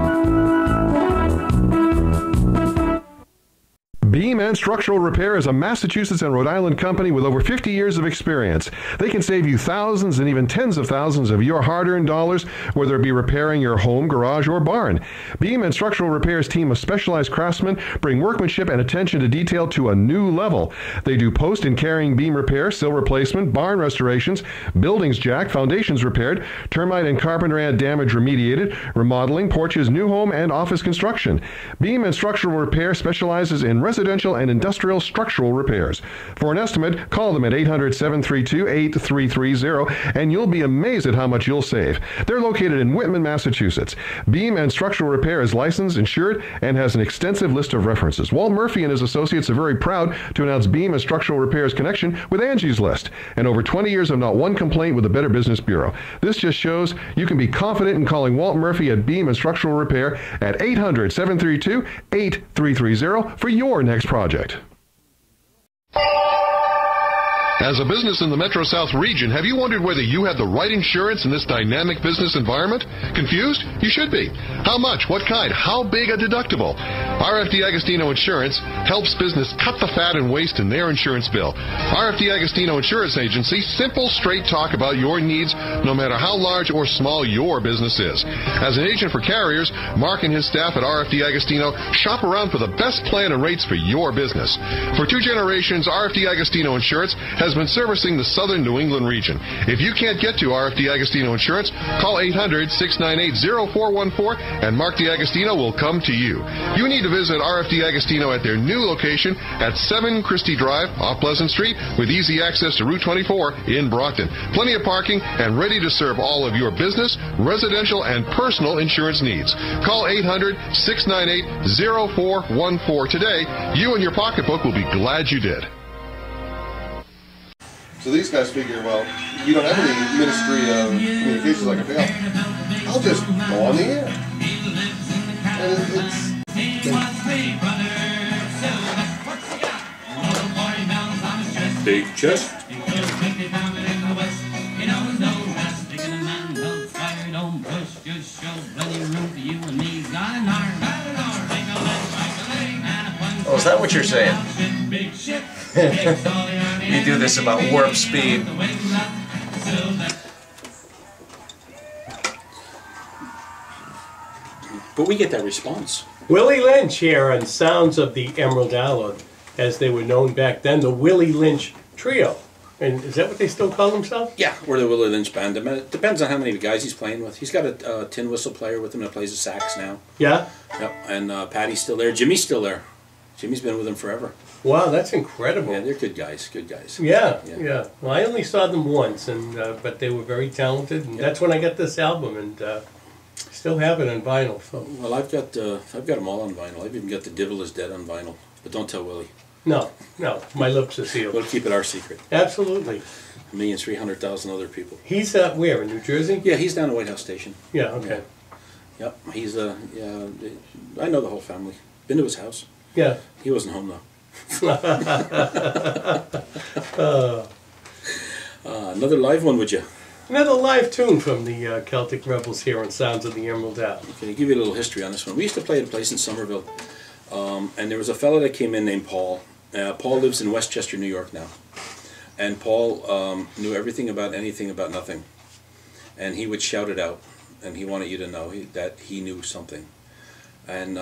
Beam and Structural Repair is a Massachusetts and Rhode Island company with over 50 years of experience. They can save you thousands and even tens of thousands of your hard-earned dollars, whether it be repairing your home, garage, or barn. Beam and Structural Repair's team of specialized craftsmen bring workmanship and attention to detail to a new level. They do post and carrying beam repair, sill replacement, barn restorations, buildings jacked, foundations repaired, termite and carpenter ant damage remediated, remodeling, porches, new home, and office construction. Beam and Structural Repair specializes in residential and industrial structural repairs. For an estimate, call them at 800-732-8330 and you'll be amazed at how much you'll save. They're located in Whitman, Massachusetts. Beam and Structural Repair is licensed, insured, and has an extensive list of references. Walt Murphy and his associates are very proud to announce Beam and Structural Repair's connection with Angie's List, and over 20 years of not one complaint with the Better Business Bureau. This just shows you can be confident in calling Walt Murphy at Beam and Structural Repair at 800-732-8330 for your next project. As a business in the Metro South region, have you wondered whether you have the right insurance in this dynamic business environment? Confused? You should be. How much? What kind? How big a deductible? RFD Agostino Insurance helps business cut the fat and waste in their insurance bill. RFD Agostino Insurance Agency, simple, straight talk about your needs, no matter how large or small your business is. As an agent for carriers, Mark and his staff at RFD Agostino shop around for the best plan and rates for your business. For 2 generations, RFD Agostino Insurance has been servicing the southern New England region. If you can't get to RFD Agostino Insurance, call 800-698-0414 and Mark DiAgostino will come to you. You need to visit RFD Agostino at their new location at 7 Christie Drive off Pleasant Street with easy access to Route 24 in Brockton. Plenty of parking and ready to serve all of your business, residential, and personal insurance needs. Call 800-698-0414 today. You and your pocketbook will be glad you did. So these guys figure, well, you don't have any Ministry of Communications like a fail. I'll just go on the air. And it's... Big chest. Oh, is that what you're saying? You do this about warp speed. But we get that response. Willie Lynch here on Sounds of the Emerald Isle, as they were known back then, the Willie Lynch Trio. And is that what they still call themselves? Yeah, we're the Willie Lynch Band. It depends on how many guys he's playing with. He's got a tin whistle player with him that plays the sax now. Yeah? Yep, and Patty's still there. Jimmy's still there. Jimmy's been with him forever. Wow, that's incredible. Yeah, they're good guys, good guys. Yeah. Well, I only saw them once, and but they were very talented, and that's when I got this album, and still have it on vinyl. So. Well, I've got them all on vinyl. I've even got The Devil Is Dead on vinyl, but don't tell Willie. No, my lips are sealed. We'll keep it our secret. Absolutely. Me and 300,000 other people. He's where, in New Jersey? Yeah, he's down at White House Station. Yeah, okay. Yeah. Yep, he's I know the whole family. Been to his house. Yeah. He wasn't home though. Another live one, would you? Another live tune from the Celtic Rebels here on Sounds of the Emerald Isle. Can I give you a little history on this one? We used to play at a place in Somerville, and there was a fellow that came in named Paul. Paul lives in Westchester, New York now. And Paul knew everything about anything about nothing. And he would shout it out, and he wanted you to know that he knew something. And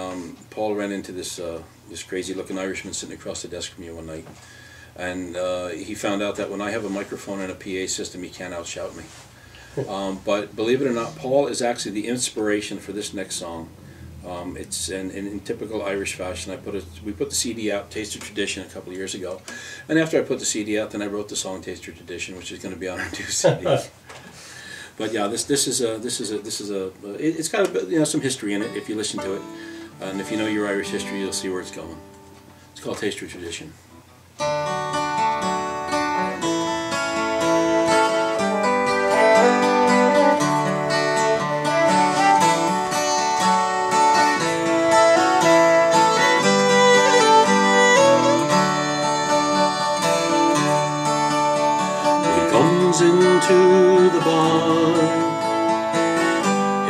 Paul ran into this this crazy-looking Irishman sitting across the desk from you one night. And he found out that when I have a microphone and a PA system, he can't outshout me. But believe it or not, Paul is actually the inspiration for this next song. It's in typical Irish fashion. We put the CD out, Taste of Tradition, a couple of years ago, and after I put the CD out, then I wrote the song Taste of Tradition, which is going to be on our new CD. But yeah, it's got some history in it if you listen to it, and if you know your Irish history, you'll see where it's going. It's called Taste of Tradition. Into the bar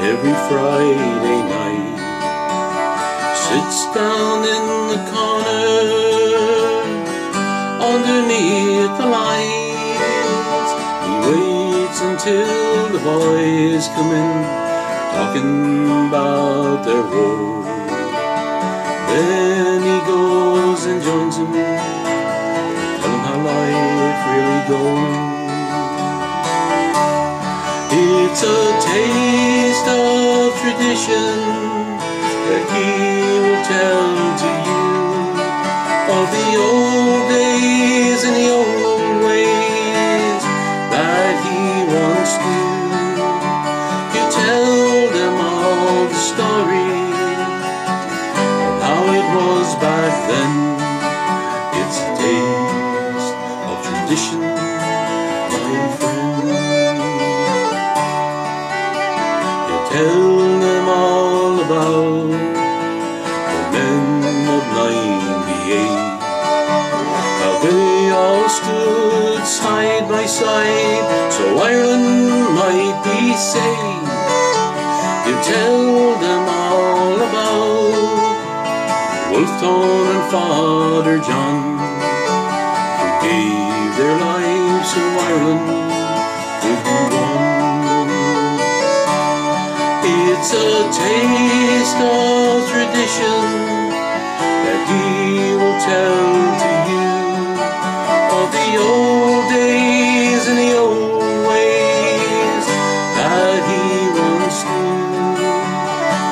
every Friday night, sits down in the corner underneath the lights. He waits until the boys come in, talking about their woe. Then he goes and joins them, tell them how life really goes. It's a taste of tradition that he will tell to you of the old days and the old ways that he once knew. You tell them all the story of how it was back then. It's a taste of tradition, my friend. Tell them all about the men of '98, how they all stood side by side so Ireland might be saved. You tell them all about Wolfton and Father John, who gave their lives so Ireland could go on. It's a taste of tradition that he will tell to you of the old days and the old ways that he once knew.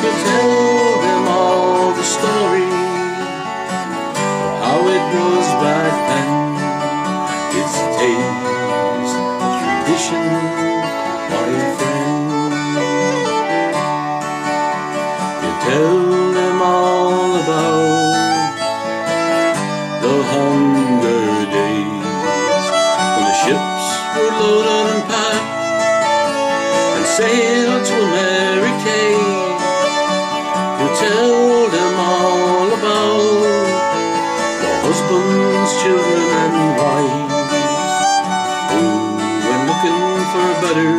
You tell them all the story of how it was back then. It's a taste of tradition, my friend. Tell them all about the hunger days when the ships were loaded and packed and sailed to America. You tell them all about the husbands, children and wives who went looking for a better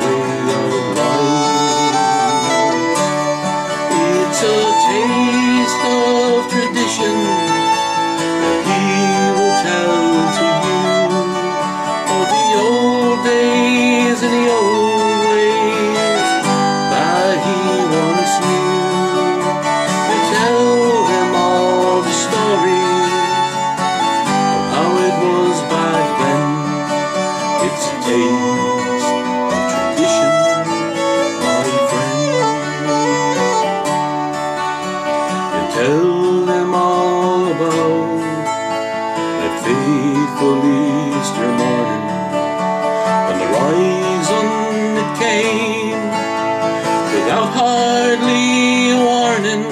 way of life. It's a taste of tradition that he will tell to you of the old days and the old ways that he once knew. You tell them all the story of how it was back then. It's a taste of tradition, my friend. Tell them all about that fateful Easter morning when the horizon it came without hardly a warning.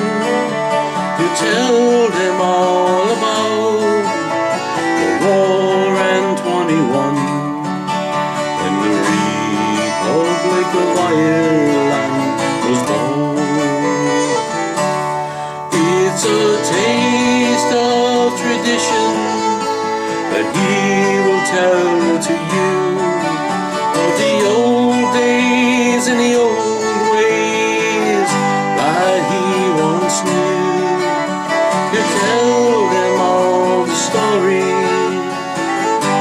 You tell them all about the war and 21 when the Republic of Ireland was born. It's a taste of tradition that he will tell to you of the old days and the old ways that he once knew. You tell them all the story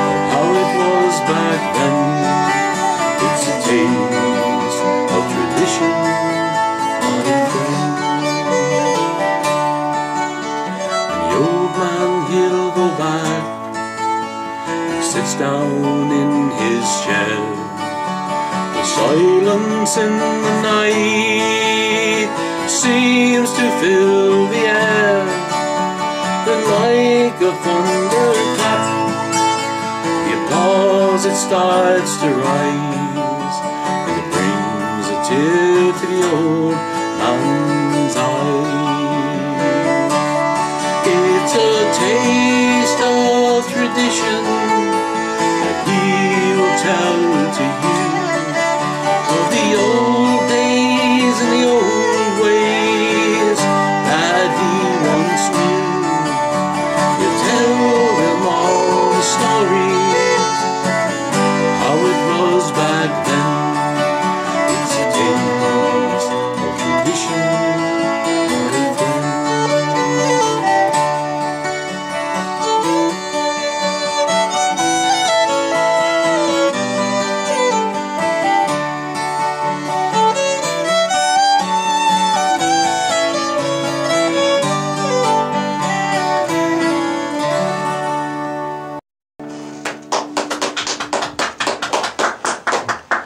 of how it was back then. It's a taste of tradition, my friend. The old man, he'll go back. He sits down in his chair. The silence in the night seems to fill the air, but like a thunderclap, the applause it starts to rise, and it brings a tear to the old man's eye. It's a taste of tradition that he will tell to you of the old days and the old ways that he once knew. He'll tell them all the stories, how it was back then. It's a taste of tradition, my friend.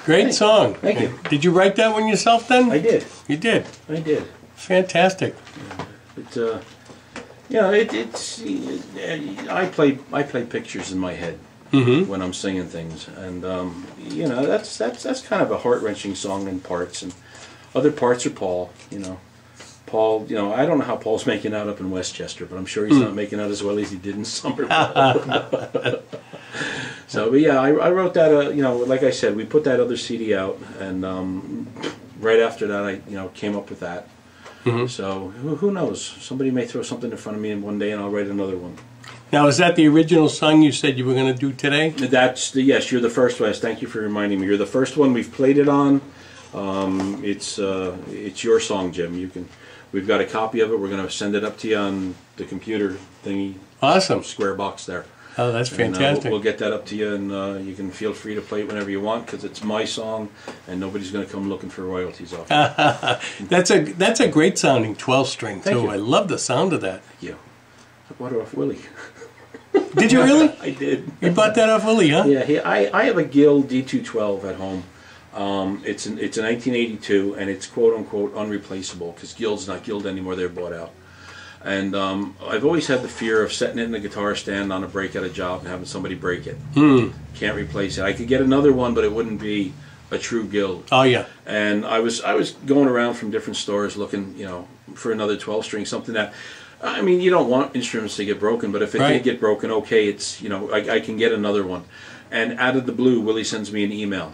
Great song. Thank you. Did you write that one yourself then? I did. You did? I did. Fantastic. It's yeah, it's I play pictures in my head when I'm singing things, and you know, that's kind of a heart-wrenching song in parts, and other parts are Paul. You know, Paul. You know, I don't know how Paul's making out up in Westchester, but I'm sure he's not making out as well as he did in Somerville. So, but yeah, I wrote that. You know, like I said, we put that other CD out, and right after that, I came up with that. So who knows? Somebody may throw something in front of me one day, and I'll write another one. Now, is that the original song you said you were going to do today? That's yes. You're the first one. Thank you for reminding me. You're the first one we've played it on. It's your song, Jim. We've got a copy of it. We're going to send it up to you on the computer thingy. Awesome. Square box there. Oh, that's fantastic. And, we'll get that up to you, and you can feel free to play it whenever you want, because it's my song, and nobody's going to come looking for royalties off it. That's a great sounding 12-string too. Thank you. I love the sound of that. Yeah, I bought it off Willie. Did you really? I did. You bought that off Willie, huh? Yeah, I have a Guild D212 at home. It's a 1982, and it's quote unquote unreplaceable because Guild's not Guild anymore. They're bought out. And I've always had the fear of setting it in the guitar stand on a break at a job and having somebody break it. Can't replace it. I could get another one, but it wouldn't be a true Guild. Oh yeah. And I was going around from different stores looking, for another 12-string, something that, I mean, you don't want instruments to get broken, but if it did get broken, okay, it's I can get another one. And out of the blue, Willie sends me an email.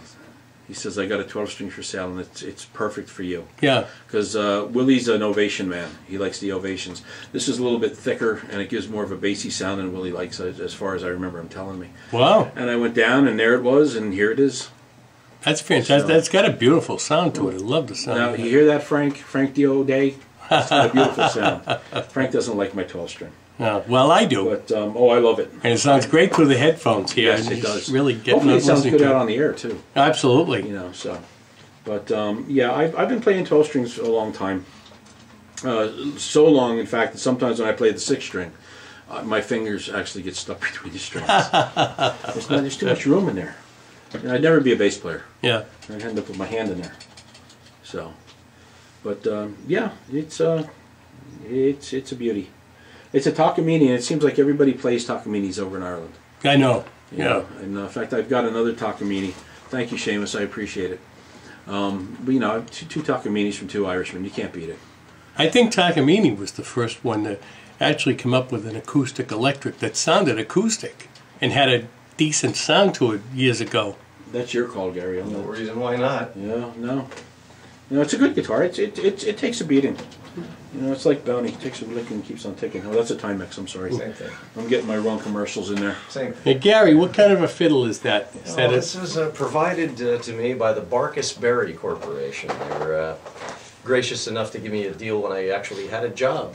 He says, I got a 12-string for sale, and it's perfect for you. Yeah. Because Willie's an ovation man. He likes the ovations. This is a little bit thicker, and it gives more of a bassy sound than Willie likes, as far as I remember him telling me. Wow. And I went down, and there it was, and here it is. That's fantastic. So, that's got a beautiful sound to it. I love the sound. Now, you hear that, Frank? Frank O'Day? It's got a beautiful sound. Frank doesn't like my 12-string. No, well, I do. But, I love it. And it sounds great through the headphones here. Yes, it does. Really getting Hopefully it sounds good to out on the air, too. Absolutely. So. But, yeah, I've been playing 12 strings a long time. So long, in fact, that sometimes when I play the 6-string, my fingers actually get stuck between the strings. There's too much room in there. And I'd never be a bass player. Yeah. I'd end up with my hand in there. So. But, yeah, it's a beauty. It's a Takamine, and it seems like everybody plays Takaminis over in Ireland. I know. Yeah. And in fact, I've got another Takamine. Thank you, Seamus. I appreciate it. But, I have two Takaminis from two Irishmen. You can't beat it. I think Takamine was the first one to actually come up with an acoustic electric that sounded acoustic and had a decent sound to it years ago. That's your call, Gary. No reason why not. Yeah, no. It's a good guitar. It takes a beating. It's like Bounty. It takes a lick and keeps on ticking. Oh, that's a Timex. I'm sorry. Same thing. I'm getting my wrong commercials in there. Same thing. Hey, Gary, what kind of a fiddle is that? This was provided to me by the Barkus Berry Corporation. They were gracious enough to give me a deal when I actually had a job,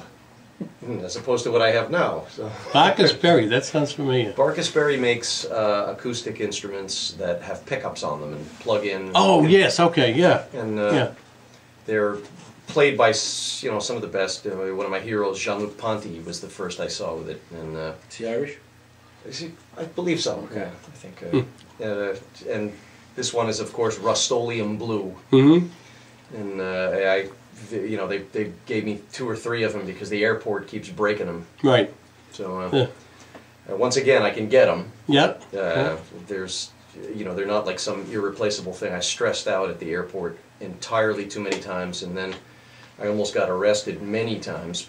as opposed to what I have now. So. Barkus Berry, that sounds familiar. Barkus Berry makes acoustic instruments that have pickups on them and plug in. Oh, yes, okay, yeah. And they're played by some of the best. One of my heroes, Jean-Luc Ponty, was the first I saw with it. And is he Irish? I believe so. Okay. I think. And this one is, of course, Rust-Oleum Blue. Mm-hmm. And I they gave me 2 or 3 of them because the airport keeps breaking them. Right. So once again, I can get them. Yep. There's, they're not like some irreplaceable thing. I stressed out at the airport entirely too many times, and then I almost got arrested many times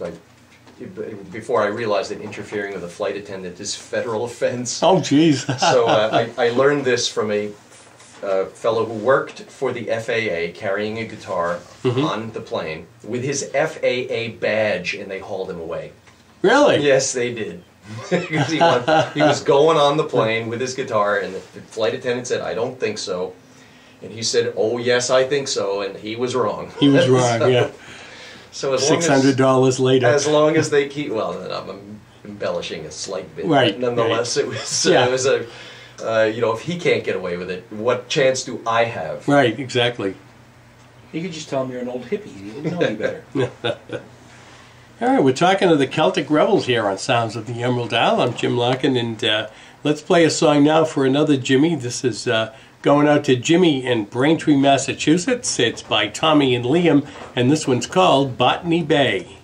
before I realized that interfering with a flight attendant is federal offense. Oh, geez. So I learned this from a fellow who worked for the FAA carrying a guitar on the plane with his FAA badge, and they hauled him away. Really? Yes, they did. Because he was going on the plane with his guitar, and the flight attendant said, "I don't think so." And he said, "Oh, yes, I think so," and he was wrong. He was wrong, yeah. So as long $600 later. As long as they keep, well, I'm embellishing a slight bit. Right. But nonetheless, right. it was a, if he can't get away with it, what chance do I have? Right, exactly. You could just tell him you're an old hippie. You didn't know any better. All right, we're talking to the Celtic Rebels here on Sounds of the Emerald Isle. I'm Jim Larkin, and let's play a song now for another Jimmy. This is going out to Jimmy in Braintree, Massachusetts. It's by Tommy and Liam, and this one's called Botany Bay.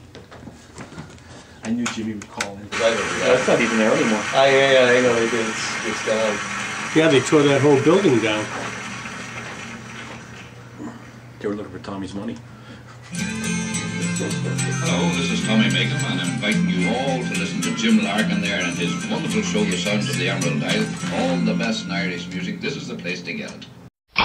I knew Jimmy would call in. That's not even there anymore. I know, it's gone. Yeah, they tore that whole building down. They were looking for Tommy's money. Hello, this is Tommy Makem, and I'm inviting you all to listen to Jim Larkin there and his wonderful show, The Sounds of the Emerald Isle. All the best in Irish music. This is the place to get it.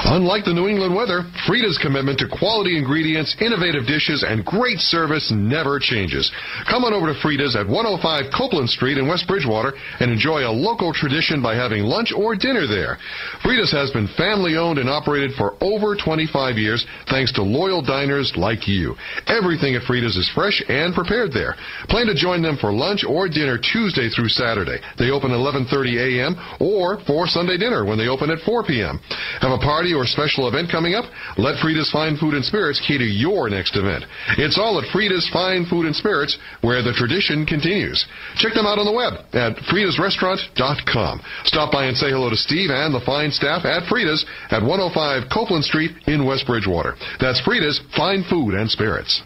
Unlike the New England weather, Frida's commitment to quality ingredients, innovative dishes, and great service never changes. Come on over to Frida's at 105 Copeland Street in West Bridgewater and enjoy a local tradition by having lunch or dinner there. Frida's has been family-owned and operated for over 25 years thanks to loyal diners like you. Everything at Frida's is fresh and prepared there. Plan to join them for lunch or dinner Tuesday through Saturday. They open at 11:30 a.m. or for Sunday dinner when they open at 4 p.m. Have a party or special event coming up? Let Frida's Fine Food and Spirits cater your next event. It's all at Frida's Fine Food and Spirits, where the tradition continues. Check them out on the web at fridasrestaurant.com. Stop by and say hello to Steve and the fine staff at Frida's at 105 Copeland Street in West Bridgewater. That's Frida's Fine Food and Spirits.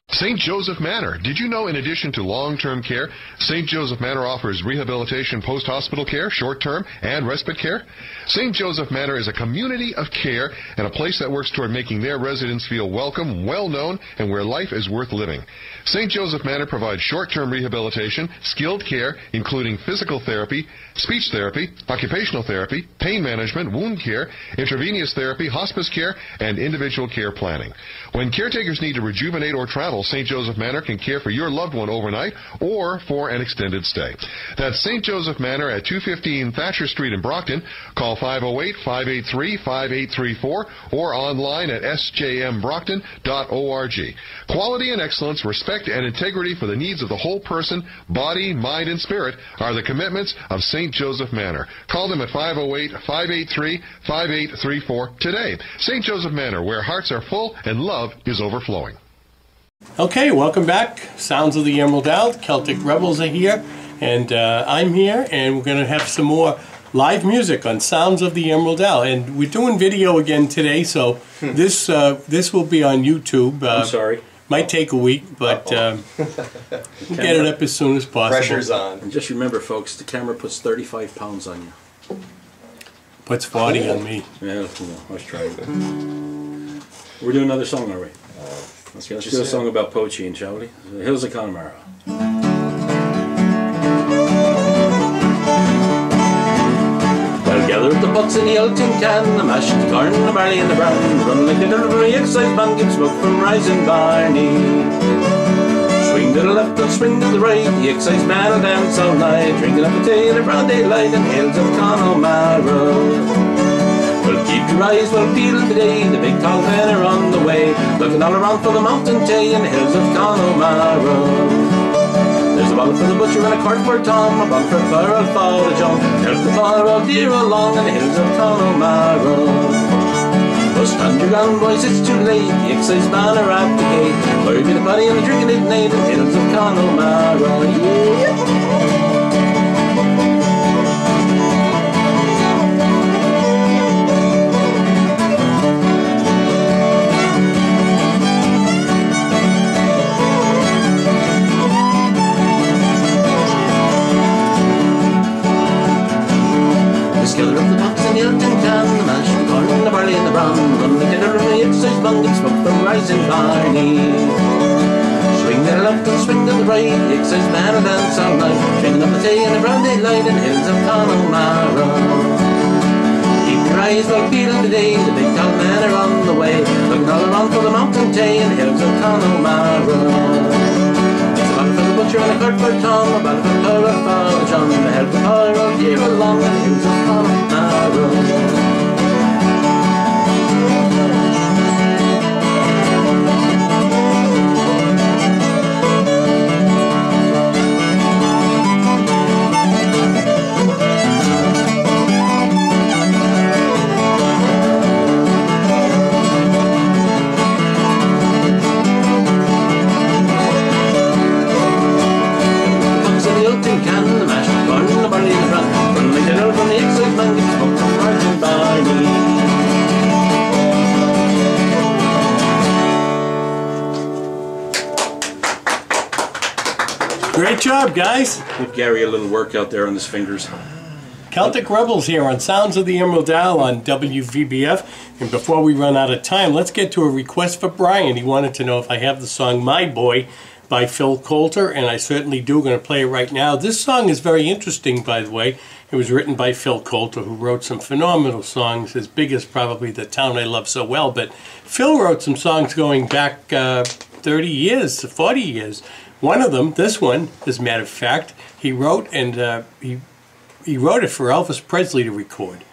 St. Joseph Manor. Did you know in addition to long-term care, St. Joseph Manor offers rehabilitation post-hospital care, short-term, and respite care? St. Joseph Manor is a community of care and a place that works toward making their residents feel welcome, well-known, and where life is worth living. St. Joseph Manor provides short-term rehabilitation, skilled care, including physical therapy, speech therapy, occupational therapy, pain management, wound care, intravenous therapy, hospice care, and individual care planning. When caretakers need to rejuvenate or travel, St. Joseph Manor can care for your loved one overnight or for an extended stay. That's St. Joseph Manor at 215 Thatcher Street in Brockton. Call 508-583-5834 or online at sjmbrockton.org. Quality and excellence, respect and integrity for the needs of the whole person, body, mind, and spirit are the commitments of St. Joseph Manor. Call them at 508-583-5834 today. St. Joseph Manor, where hearts are full and love is overflowing. Okay, welcome back. Sounds of the Emerald Isle. Celtic Rebels are here, and I'm here, and we're going to have some more live music on Sounds of the Emerald Isle. And we're doing video again today, so this will be on YouTube. I'm sorry. Might take a week, but get it up as soon as possible. Pressure's on. And just remember, folks, the camera puts 35 pounds on you. Puts 40 on me. Yeah, I was trying. We're doing another song, are we? Let's do a song about poaching, shall we? The Hills of Connemara. Well, gather up the pots in the old tin can, the mashed corn, the barley and the bran, run like the delivery exercise man, keep smoke from rising Barney. Swing to the left and swing to the right, the excise man will dance all night, drinking up a tea in the broad daylight in the hills of Connemara. Well, keep your eyes well peeled today, the big tall men are on the way, looking all around for the mountain tea in the hills of Connemara. There's a bottle for the butcher and a quart for Tom, a bottle for Burrell for the John, help the father all dear along in the hills of Connemara. Oh, stand your ground, boys, it's too late, the excise man are at the gate, or you get a body and a drinking it night in the hills of Connemara. Yeah. From the dinner from the exercise bung and smoke from rising Barney. Swing to the left and swing to the right, the exercise man will dance all night. Swinging up the day in the brown daylight in the hills of Connemara. Keep your eyes while feeling the day, the big tall men are on the way. Looking all around for the mountain tay in the hills of Connemara. It's a battle for the butcher and a cart for Tom, a battle for the power of Father John. The help of power all year along in the hills of Connemara. Great job, guys. Give Gary a little work out there on his fingers. Celtic Rebels here on Sounds of the Emerald Isle on WVBF. And before we run out of time, let's get to a request for Brian. He wanted to know if I have the song My Boy by Phil Coulter, and I certainly do. I'm going to play it right now. This song is very interesting, by the way. It was written by Phil Coulter, who wrote some phenomenal songs, as big as probably The Town I Love So Well. But Phil wrote some songs going back 30 years, 40 years. One of them, this one, as a matter of fact, he wrote, and he wrote it for Elvis Presley to record.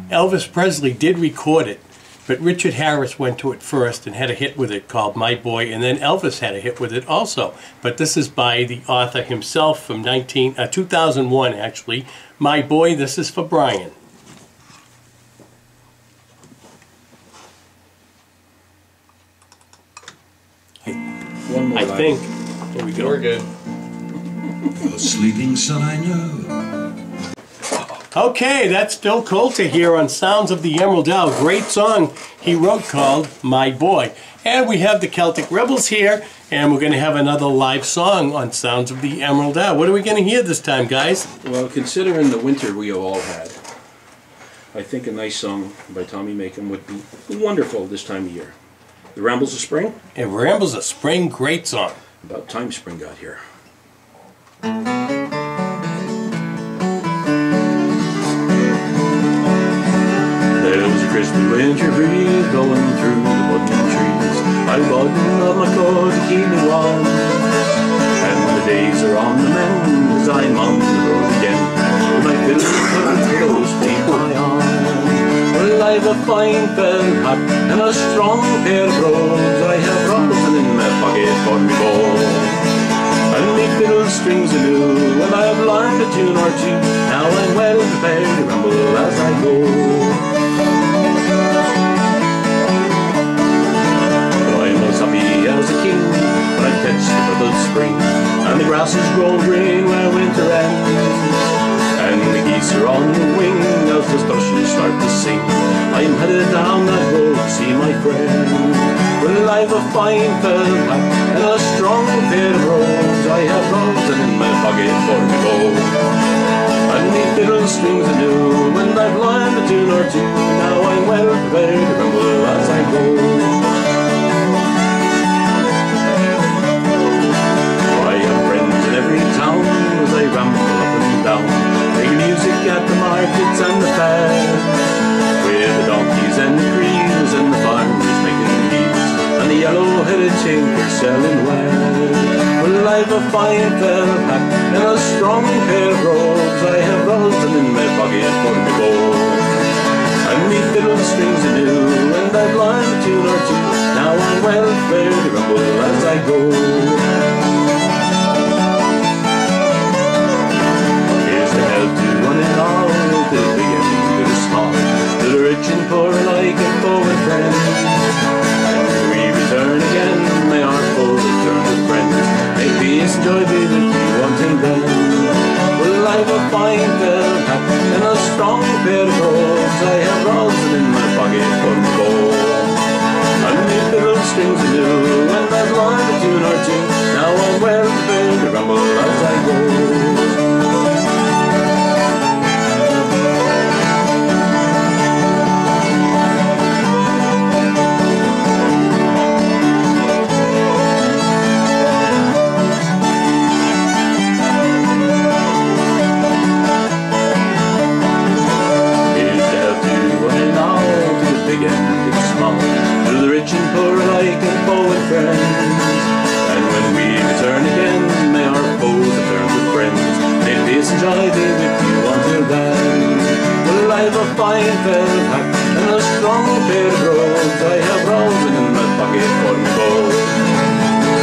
Elvis Presley did record it, but Richard Harris went to it first and had a hit with it called My Boy, and then Elvis had a hit with it also. But this is by the author himself from 2001, actually. My Boy, this is for Brian. One more I line. think. Here we go. We're good. You're sleeping, son, I know. Okay, that's Phil Coulter here on Sounds of the Emerald Isle. Great song he wrote called My Boy. And we have the Celtic Rebels here, and we're going to have another live song on Sounds of the Emerald Isle. What are we going to hear this time, guys? Well, considering the winter we have all had, I think a nice song by Tommy Macon would be wonderful this time of year. The Rambles of Spring? It Rambles of Spring, great song. About time spring got here. There was a crispy winter breeze blowing through the woodland trees. I buttoned up my coat to keep me warm, and when the days are on the mend, as I'm on the road again, with my pillows beneath my arm. Well, I've a fine felt hat and a strong pair of brogues. I have Robinson in my pocket for me bow, and me fiddle strings anew, and I've learned a tune or two. Now I'm well prepared to rumble as I go. Happy as a king when I catch the purple spring, and the grasses grow green where winter ends, and the geese are on the wing as the thrushes start to sing. I'm headed down that road to see my friend. Well, I've a fine felt hat and a strong pair of brogues. I have rosin in my pocket for me bow, and me fiddle strings anew, and I've learned a tune or two. Now I'm well prepared to rumble as I go. Every town as I ramble up and down, making music at the markets and the fairs, with the donkeys and the creels and the farmers making heaps, and the yellow-headed tinkers selling wares. Well, I've a fine felt hat and a strong pair of brogues. I have rosin in my pocket for me bow, and me fiddle strings anew, and I've learned a tune or two. Now I'm well prepared to rumble as I go. To the big and to the small, to the rich and poor alike and forward friends. And when we return again, may our foes return to friends. May peace and joy be with you until then. Well, I've a fine felt hat and a strong pair of brogues. I have rosin in my pocket for the bow, and me fiddle strings anew, and I've learned a tune or two. Now I'm well prepared to rumble as I go. I've a fine felt hat and a strong pair of brogues. I have rosin in my pocket for my gold.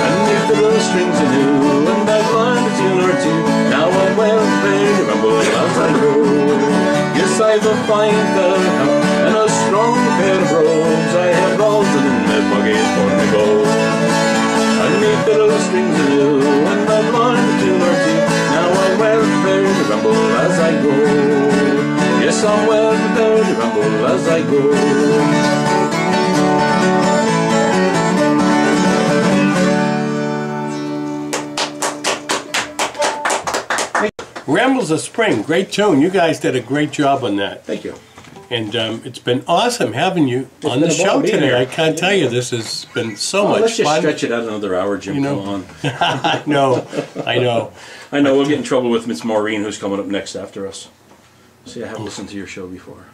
And if the little strings are new, and I've learned a tune or two, now I'm well played, rumble as I go. Yes, I've a fine felt hat and a strong pair of brogues. I have rosin in my pocket for my gold. And if the little strings are new, and I've learned a tune or two, now I'm well prepared to rumble as I go. Yes, I'm well prepared to rumble as I go. Rambles of Spring, great tune. You guys did a great job on that. Thank you. And it's been awesome having you on the show today. I can't tell you, this has been so much fun. Let's just stretch it out another hour, Jim. You know, come on. I know. I know we'll get in trouble with Miss Maureen, who's coming up next after us. See, I have listened to your show before.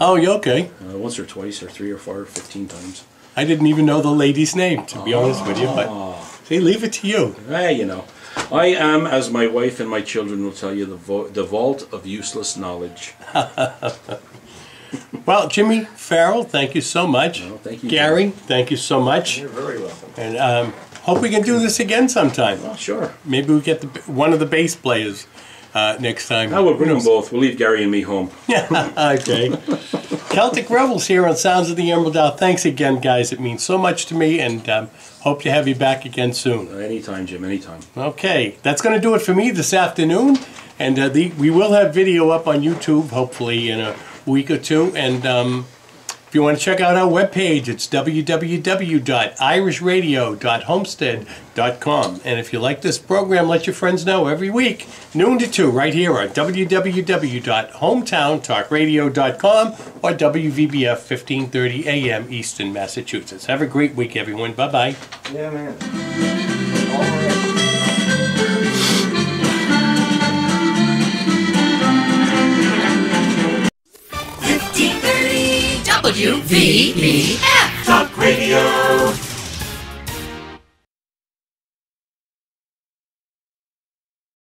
Oh, you okay? Once or twice, or 3 or 4 or 15 times. I didn't even know the lady's name, to be honest with you. But see, leave it to you. You know. I am, as my wife and my children will tell you, the vault of useless knowledge. Well, Jimmy Farrell, thank you so much. No, thank you, Gary, Jimmy. thank you so much. You're very welcome. And hope we can do this again sometime. Well, sure. Maybe we get one of the bass players next time. I will bring them both. We'll leave Gary and me home. Okay. Celtic Rebels here on Sounds of the Emerald Isle. Thanks again, guys. It means so much to me, and hope to have you back again soon. Anytime, Jim, anytime. Okay. That's going to do it for me this afternoon. And we will have video up on YouTube, hopefully, in a week or two. And if you want to check out our webpage, it's www.irishradio.homestead.com. And if you like this program, let your friends know every week, noon to 2, right here on www.hometowntalkradio.com or WVBF 1530 AM Easton, Massachusetts. Have a great week, everyone. Bye-bye. Yeah, man. All right. WVBF Talk Radio.